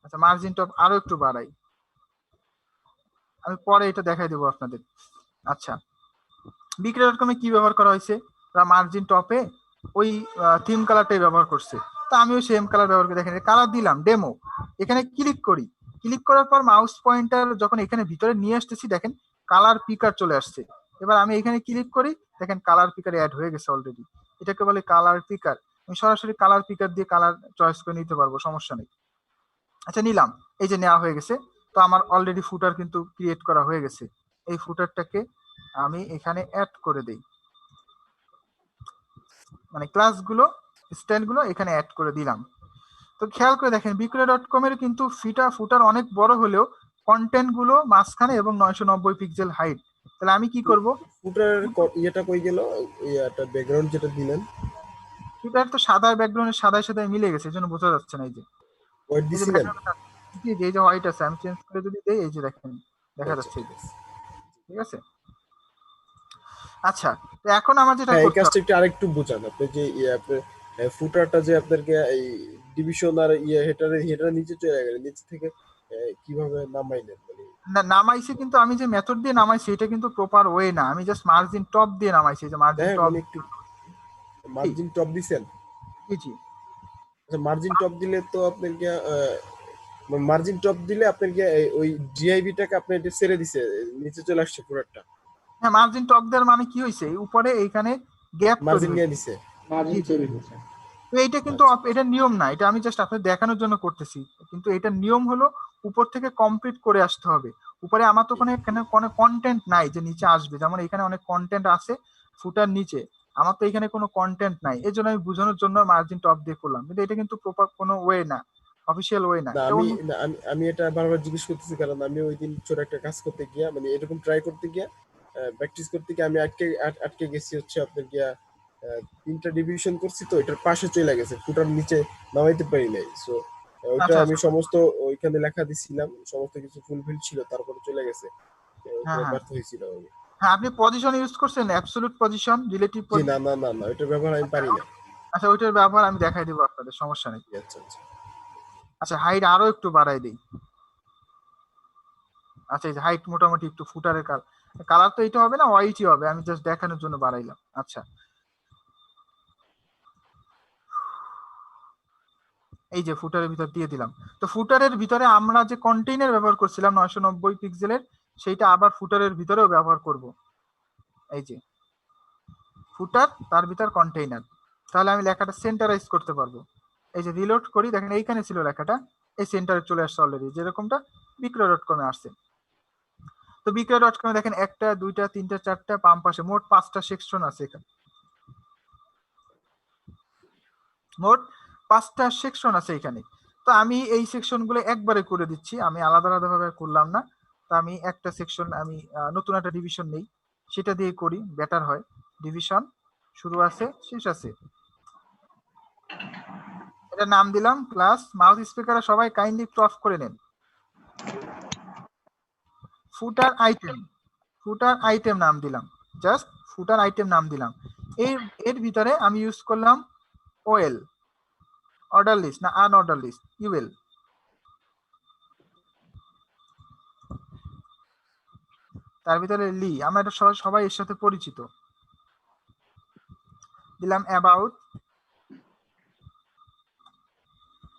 আচ্ছা মার্জিন টপ আরো একটু বাড়াই, আমি পরে এটা দেখাই দেবো আপনাদের। আচ্ছা বিক্রয়.কম কি ব্যবহার করা হয়েছে? মার্জিন টপে ওই থিম কালারটাই ব্যবহার করছে, তা আমিও সেম কালার ব্যবহার করে দেখেন কালার দিলাম ডেমো। এখানে ক্লিক করার পর মাউস পয়েন্টার যখন এখানে ভিতরে নিয়ে আসতেছি দেখেন কালার পিকার চলে আসছে। এবার আমি এখানে ক্লিক করি, দেখেন কালার পিকার অ্যাড হয়ে গেছে অলরেডি। এটাকে বলে কালার পিকার। আমি সরাসরি কালার পিকার দিয়ে কালার চয়েস করে নিতে পারবো, সমস্যা নেই। আচ্ছা নিলাম, এই যে নেওয়া হয়ে গেছে। তো আমার অলরেডি ফুটার কিন্তু ক্রিয়েট করা হয়ে গেছে। এই ফুটারটাকে আমি এখানে অ্যাড করে দেই, মানে ক্লাসগুলো স্টাইলগুলো এখানে অ্যাড করে দিলাম। তো খেয়াল করে দেখেন বিক্রয়.com এর কিন্তু ফুটার অনেক বড় হলেও কন্টেন্ট গুলো মাঝখানে এবং 990 পিক্সেল হাইট। তাহলে আমি কি করব, ফুটার ইয়েটা কই গেল, ইয়াটা ব্যাকগ্রাউন্ড যেটা দিলেন ফুটার তো সাদা ব্যাকগ্রাউন্ডের সাদায় সাদায় মিলে গেছে, এজন্য বোঝা যাচ্ছে না। এই যে হোয়াইট এই যে দিছিলেন? জি জি, এই যে হোয়াইট আছে, আমি চেঞ্জ করে যদি দেই এই যে দেখেন দেখা আচ্ছা, যাচ্ছে, এই ঠিক যে, আছে। ঠিক আছে। আচ্ছা, তো এখন আমার যেটা হ্যাঁ, এই করতে কাজটা হবে, একটু আরেকটু বোঝান। আপনি যে আপনার ফুটারটা যে আপনাকে এই ডিভিশন আর হেটারের নিচে চলে গেল, নিচে থেকে কিভাবে নামাইলেন মানে? নামাইছি, কিন্তু আমি যে মেথড দিয়ে নামাইছি এটা কিন্তু প্রপার ওয়ে না। আমি জাস্ট মার্জিন টপ দিয়ে নামাইছি, যে মার্জিন হ্যাঁ, টপ। মানে একটু মার্জিন টপ দিছেন? জি জি, আচ্ছা, মার্জিন টপ দিলে তো আপনার কি মার্জিন টপ দিলে আপনার কি ওই জিআইবিটাকে আপনি এটা ছেড়ে দিছে, নিচে চলে আসছে পুরোটা, হ্যাঁ মার্জিন টপ দেওয়ার মানে কি হয়েছে, উপরে এইখানে গ্যাপ তৈরি মার্জিন নিয়ে হয়েছে। দিছে। মার্জিন জি জি, তৈরি হয়েছে। তো এইটা কিন্তু আচ্ছা, এটা নিয়ম না, এটা আমি জাস্ট আপনাদের দেখানোর জন্য করতেছি। কিন্তু এটা নিয়ম হলো উপর থেকে কমপ্লিট করে আসতে হবে। উপরে আমার তো কোনো কন্টেন্ট নাই যে নিচে আসবে, যেমন এখানে অনেক কন্টেন্ট আছে ফুটার নিচে, আমার তো এখানে কোনো কন্টেন্ট নাই, এই জন্য আমি বোঝানোর জন্য মার্জিন টপ দিয়ে করলাম। কিন্তু এটা কিন্তু প্রপার কোনো ওয়ে না, অফিসিয়াল ওয়ে না, না এটা আমি অন্য। না, আমি এটা বারবার জিজ্ঞেস করতেছি কারণ আমি ওই দিন ছোট একটা কাজ করতে গিয়া, মানে এরকম ট্রাই করতে গিয়া, প্র্যাকটিস করতে গিয়ে আমি আটকে গেছি হচ্ছে আপনার গিয়া, 3টা ডিভিশন করছি তো এটার পাশে চলে গেছে, ফুটার নিচে নামাইতে পারি নাই। সো ওইটা আচ্ছা আমি আচ্ছা, সমস্ত ওইখানে লেখা দিছিলাম, সমস্ত কিছু ফুলফিল ছিল, তারপরে চলে গেছে। হ্যাঁ ওইখানে হ্যাঁ ব্যর্থ হয়েছিল আমি। হ্যাঁ, আপনি পজিশন ইউজ করছেন, অ্যাবসলিউট পজিশন, রিলেটিভ জি না পজিশন। না না না, ওইটার ব্যবহার আমি পারি না। আচ্ছা ওইটার ব্যবহার আমি দেখাই দিব আপনাদের, সমস্যা নেই। আচ্ছা আচ্ছা। আচ্ছা হাইট আরো একটু বাড়াই দিই। আচ্ছা এই যে হাইট মোটামুটি একটু ফুটারের কালার তো এটা হবে না, হোয়াইটই হবে, আমি জাস্ট দেখানোর জন্য বাড়াইলাম। আচ্ছা এই যে ফুটারের ভিতর দিয়ে দিলাম। তো ফুটারের ভিতরে আমরা যে কন্টেইনার ব্যবহার করছিলাম 990 পিক্সেলের, সেইটা আবার ফুটারের ভিতরেও ব্যবহার করব। এই যে ফুটার, তার ভিতর কন্টেইনার, তাহলে আমি লেখাটা সেন্টারাইজ করতে পারবো। এই যে রিলোড করি, দেখেন এইখানে ছিল লেখাটা, এই সেন্টারে চলে আসছে অলরেডি, যেরকমটা বিক্রয়.com এ আসছে। তো বিক্রয়.com এ দেখেন 1টা 2টা 3টা 4টা, বাম পাশে মোট 5টা সেকশন আছে এখানে, মোট 5টা সেকশন আছে এখানে। তো আমি এই সেকশন গুলো একবারে করে দিচ্ছি, আমি আলাদা আলাদা ভাবে করলাম না। তো আমি একটা সেকশন, আমি নতুন একটা ডিভিশন নেই, সেটা দিয়ে করি, বেটার হয়। ডিভিশন শুরু আছে শেষ আছে, এটা নাম দিলাম ক্লাস। মাউস স্পিকারে সবাই কাইন্ডলি একটু অফ করে নেন। ফুটার আইটেম, ফুটার আইটেম নাম দিলাম, জাস্ট ফুটার আইটেম নাম দিলাম। এর ভিতরে আমি ইউজ করলাম ওএল, অর্ডার লিস্ট না আনঅর্ডার লিস্ট, ইউএল। তার ভিতরে লি, আমরা এটা সবাই এর সাথে পরিচিত। দিলাম অ্যাবাউট,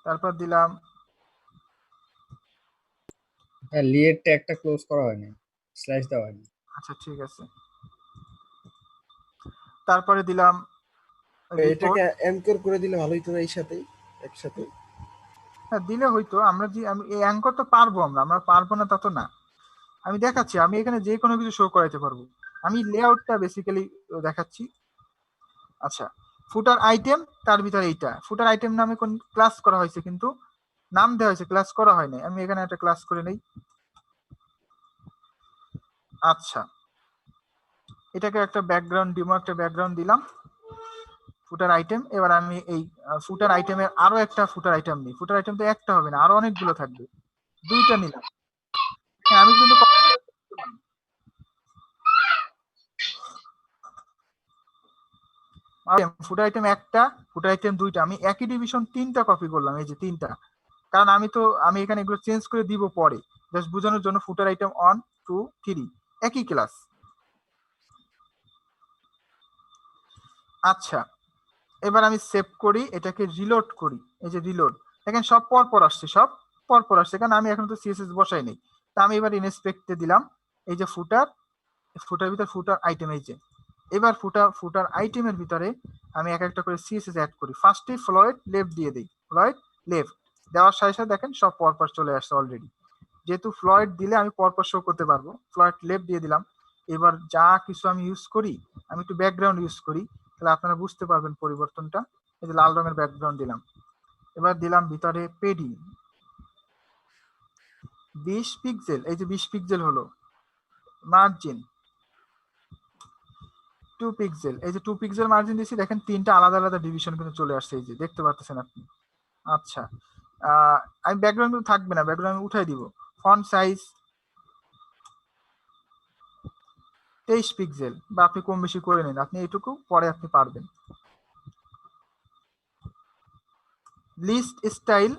তারপর দিলাম হ্যাঁ, লিয়ের ট্যাগটা ক্লোজ করা হয়নি, স্ল্যাশ দেওয়া হয়নি। আচ্ছা ঠিক আছে, তারপরে দিলাম রিপোর্ট। এটাকে অ্যাঙ্কর করে দিলে ভালো হতো না এই সাথেই, একসাথে? হ্যাঁ দিলে হয়তো, আমরা যে আমি এই অ্যাঙ্কর তো পারবো, আমরা পারবো না তা তো না। আমি দেখাচ্ছি, আমি এখানে যে কোনো কিছু শো করাইতে পারবো, আমি লেআউটটা বেসিক্যালি দেখাচ্ছি। আচ্ছা ফুটার আইটেম, তার ভিতরে এইটা ফুটার আইটেম নামে কোন ক্লাস করা হয়েছে, কিন্তু নাম দেওয়া হয়েছে, ক্লাস করা হয় নাই। আমি এখানে একটা ক্লাস করে নেই। আচ্ছা এটাকে একটা ব্যাকগ্রাউন্ড, ডিমো একটা ব্যাকগ্রাউন্ড দিলাম, ফুটার আইটেম। এবার আমি এই ফুটার আইটেমের আরো একটা ফুটার আইটেম নিই। ফুটার আইটেম তো একটা হবে না, আরো অনেকগুলো থাকবে, 2টা নিলাম। হ্যাঁ আমি কিন্তু ফুটার আইটেম একটা, ফুটার আইটেম 2টা, আমি একই ডিভিশন 3টা কপি করলাম, এই যে 3টা। কারণ আমি এখানে এগুলো চেঞ্জ করে দিব পরে, জাস্ট বোঝানোর জন্য। ফুটার আইটেম 1 2 3 একই ক্লাস। আচ্ছা এবার আমি সেভ করি, এটাকে রিলোড করি। এই যে রিলোড, দেখেন সব পর আসছে, সব পর আসছে, কারণ আমি এখন তো সিএসএস বসাই নেই। তা আমি এবার ইনস্পেক্টে দিলাম, এই যে ফুটার ভিতর ফুটার আইটেম, এই যে এবার ফুটার আইটেমের ভিতরে আমি এক একটা করে সিএসএস অ্যাড করি। ফার্স্টে ফ্লয়েড লেফট দিয়ে দিই, ফ্লয়েড লেফট দেওয়ার সাথে সাথে দেখেন সব পরপর চলে আসছে অলরেডি। যেহেতু ফ্লয়েড দিলে আমি পরপর শো করতে পারবো, ফ্লয়েড লেফট দিয়ে দিলাম। এবার যা কিছু আমি ইউজ করি, আমি একটু ব্যাকগ্রাউন্ড ইউজ করি, তাহলে আপনারা বুঝতে পারবেন পরিবর্তনটা। এই যে লাল রঙের ব্যাকগ্রাউন্ড দিলাম। এবার দিলাম ভিতরে পেডি 20 পিক্সেল, এই যে 20 পিক্সেল হলো। মার্জিন 2 পিক্সেল, এই যে 2 পিক্সেল মার্জিন দিয়েছি, দেখেন তিনটা আলাদা আলাদা ডিভিশন কিন্তু চলে আসছে, এই যে দেখতে পাচ্ছেন আপনি। আচ্ছা, আমি ব্যাকগ্রাউন্ড কিন্তু থাকবে না, ব্যাকগ্রাউন্ড উঠাই দিব। ফন্ট সাইজ 23 পিক্সেল, বা আপনি কম বেশি করে নিন, আপনি এইটুকু পরে আপনি পারবেন। লিস্ট স্টাইল,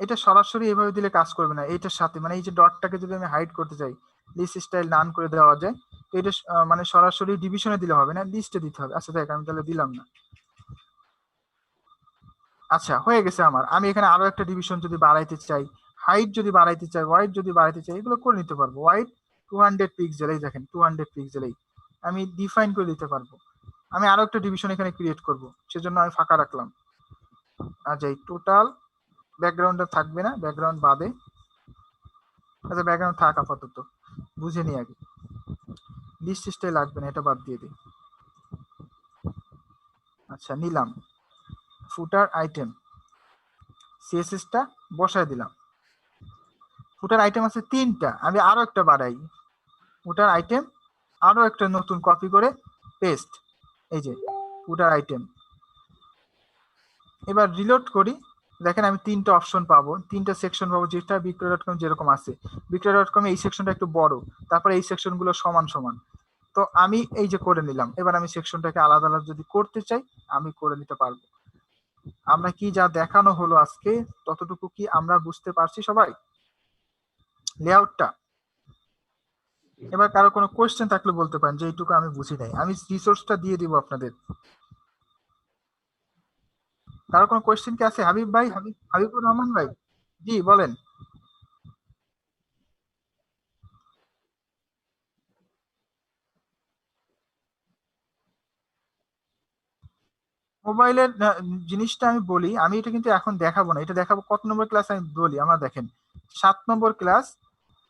এটা সরাসরি এভাবে দিলে কাজ করবে না, এইটার সাথে মানে এই যে ডটটাকে যদি আমি হাইড করতে চাই, লিস্ট স্টাইল নান করে দেওয়া যায়। তো এটা মানে সরাসরি ডিভিশনে দিলে হবে না, লিস্টে দিতে হবে। আচ্ছা দেখ, আমি তাহলে দিলাম না। আচ্ছা, হয়ে গেছে আমার। আমি এখানে আরো একটা ডিভিশন যদি বাড়াইতে চাই, হাইট যদি বাড়াইতে চাই, ওয়াইড যদি বাড়াইতে চাই, এগুলো করে নিতে পারবো। ওয়াইড 200 পিক্সেল, এই দেখেন 200 পিক্সেল, এই আমি ডিফাইন করে দিতে পারবো। আমি আরো একটা ডিভিশন এখানে ক্রিয়েট করব, সেজন্য আমি ফাঁকা রাখলাম। আচ্ছা, এই টোটাল ব্যাকগ্রাউন্ডটা থাকবে না, ব্যাকগ্রাউন্ড বাদে। আচ্ছা, ব্যাকগ্রাউন্ড থাক আপাতত, বুঝে নি আগে। লিস্ট স্টাইল লাগবে না, এটা বাদ দিয়ে দিই। আচ্ছা, নিলাম। ফুটার আইটেম সিএসএসটা বসায় দিলাম। ফুটার আইটেম আছে 3টা, আমি আরো একটা বাড়াই। ফুটার আইটেম আরো একটা নতুন কপি করে পেস্ট, এই যে ফুটার আইটেম। এবার রিলোড করি, দেখেন আমি 3টা অপশন পাবো, 3টা সেকশন পাবো, যেটা বিক্রয়.কম যেরকম আছে। বিক্রয়.কম এই সেকশনটা একটু বড়, তারপরে এই সেকশন গুলো সমান সমান। তো আমি এই যে করে নিলাম। এবার আমি সেকশনটাকে আলাদা আলাদা যদি করতে চাই, আমি করে নিতে পারবো। আমরা কি যা দেখানো হলো আজকে, ততটুকু কি আমরা বুঝতে পারছি সবাই লেআউটটা? এবার কারো কোনো কোয়েশ্চেন থাকলে বলতে পারেন যে এইটুকু আমি বুঝি নাই, আমি রিসোর্সটা দিয়ে দিব আপনাদের। কারো কোনো কোয়েশ্চেন কি আছে? হাবিব ভাই, হাবিবুর রহমান ভাই, জি বলেন। মোবাইলের জিনিসটা আমি বলি, আমি এটা কিন্তু এখন দেখাবো না, এটা দেখাবো কত নম্বর ক্লাস আমি বলি। আমরা দেখেন 7 নম্বর ক্লাস,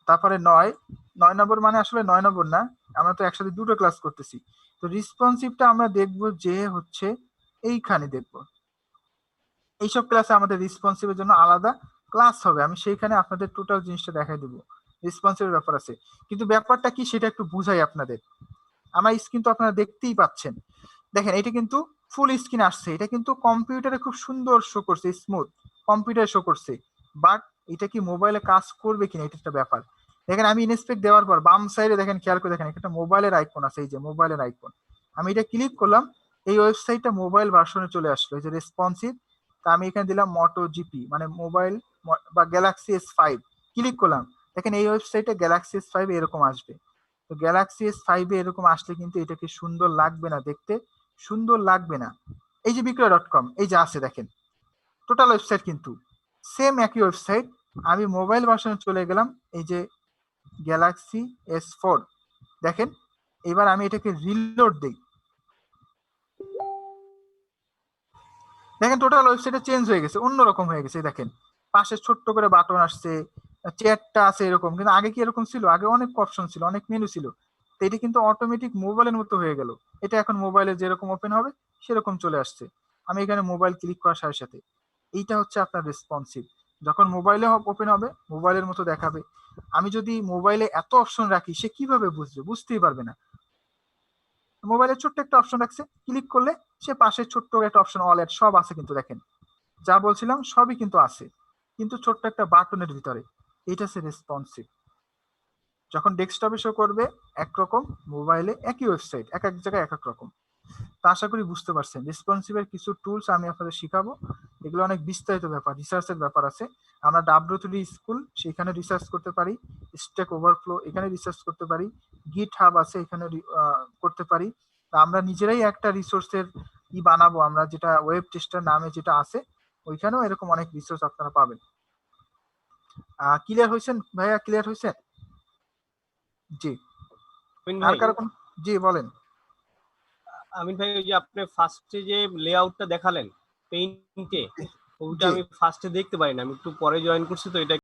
তারপরে 9 নম্বর, মানে আসলে 9 নম্বর না, আমরা তো একসাথে দুটো ক্লাস করতেছি। তো রেসপন্সিভটা আমরা দেখবো যে হচ্ছে এইখানে দেখবো। এইসব ক্লাসে আমাদের রেসপন্সিভের জন্য আলাদা ক্লাস হবে, আমি সেইখানে আপনাদের টোটাল জিনিসটা দেখাই দেবো। রেসপন্সিভের ব্যাপার আছে, কিন্তু ব্যাপারটা কি সেটা একটু বুঝাই আপনাদের। আমার স্ক্রিন তো আপনারা দেখতেই পাচ্ছেন, দেখেন এটা কিন্তু ফুল স্ক্রিন আসছে, এটা কিন্তু কম্পিউটারে খুব সুন্দর শো করছে, স্মুথ কম্পিউটারে শো করছে। বাট এটা কি মোবাইলে কাজ করবে কিনা, এটা একটা ব্যাপার। দেখেন আমি ইনস্পেক্ট দেওয়ার পর বাম সাইডে দেখেন, খেয়াল করে দেখেন একটা মোবাইলের আইকন আছে, এই যে মোবাইলের আইকন। আমি এটা ক্লিক করলাম, এই ওয়েবসাইটটা মোবাইল ভার্সনে চলে আসলো, এই যে রেসপন্সিভ। তা আমি এখানে দিলাম মোটো জিপি, মানে মোবাইল বা গ্যালাক্সি S5, ক্লিক করলাম। দেখেন এই ওয়েবসাইটে গ্যালাক্সি S5 এরকম আসবে। তো গ্যালাক্সি S5 এরকম আসলে কিন্তু এটাকে সুন্দর লাগবে না দেখতে, সুন্দর লাগবে না। এই যে বিক্রয়.কম, এই যে আছে দেখেন, টোটাল ওয়েবসাইট কিন্তু সেম একই ওয়েবসাইট। আমি মোবাইল ভার্সনে চলে গেলাম, এই যে গ্যালাক্সি S4, দেখেন। এবার আমি এটাকে রিলোড দিই, দেখেন টোটাল ওয়েবসাইটে চেঞ্জ হয়ে গেছে, অন্যরকম হয়ে গেছে। দেখেন পাশে ছোট্ট করে বাটন আসছে, চেয়ারটা আছে এরকম, কিন্তু আগে কি এরকম ছিল? আগে অনেক অপশন ছিল, অনেক মেনু ছিল। তো এটা কিন্তু অটোমেটিক মোবাইলের মতো হয়ে গেল। এটা এখন মোবাইলে যেরকম ওপেন হবে সেরকম চলে আসছে। আমি এখানে মোবাইল ক্লিক করার সাথে সাথে এইটা হচ্ছে আপনার রেসপন্সিভ। যখন মোবাইলে ওপেন হবে মোবাইলের মতো দেখাবে। আমি যদি মোবাইলে এত অপশন রাখি, সে কিভাবে বুঝবে? বুঝতেই পারবে না। মোবাইলে ছোট্ট একটা অপশন রাখছে, ক্লিক করলে সে পাশে ছোট্ট একটা অপশন, অল এড সব আছে কিন্তু, দেখেন যা বলছিলাম সবই কিন্তু আছে, কিন্তু ছোট্ট একটা বাটনের ভিতরে। এটা হচ্ছে রেসপন্সিভ। যখন ডেস্কটপে শো করবে একরকম, মোবাইলে একই ওয়েবসাইট, এক এক জায়গায় এক এক রকম। তো আশা করি বুঝতে পারছেন। রেসপন্সিভের কিছু টুলস আমি আপনাদের শিখাবো, এগুলো অনেক বিস্তারিত ব্যাপার, রিসার্চের ব্যাপার আছে। আমরা W3 স্কুল, সেখানে রিসার্চ করতে পারি। স্ট্যাক ওভারফ্লো, এখানে রিসার্চ করতে পারি। গিট হাব আছে, এখানে করতে পারি। আমরা নিজেরাই একটা রিসোর্সের বানাবো, আমরা যেটা ওয়েব টেস্টার নামে যেটা আছে, ওইখানেও এরকম অনেক রিসোর্স আপনারা পাবেন। ক্লিয়ার হয়েছেন ভাইয়া? ক্লিয়ার হয়েছেন? জি। আর কারো জি বলেন। আমিন ভাই ওই যে আপনি ফার্স্টে যে লেআউটটা দেখালেন পেইন্টে, ওইটা জি। আমি ফার্স্টে দেখতে পাই না, আমি একটু পরে জয়েন করছি তো এটা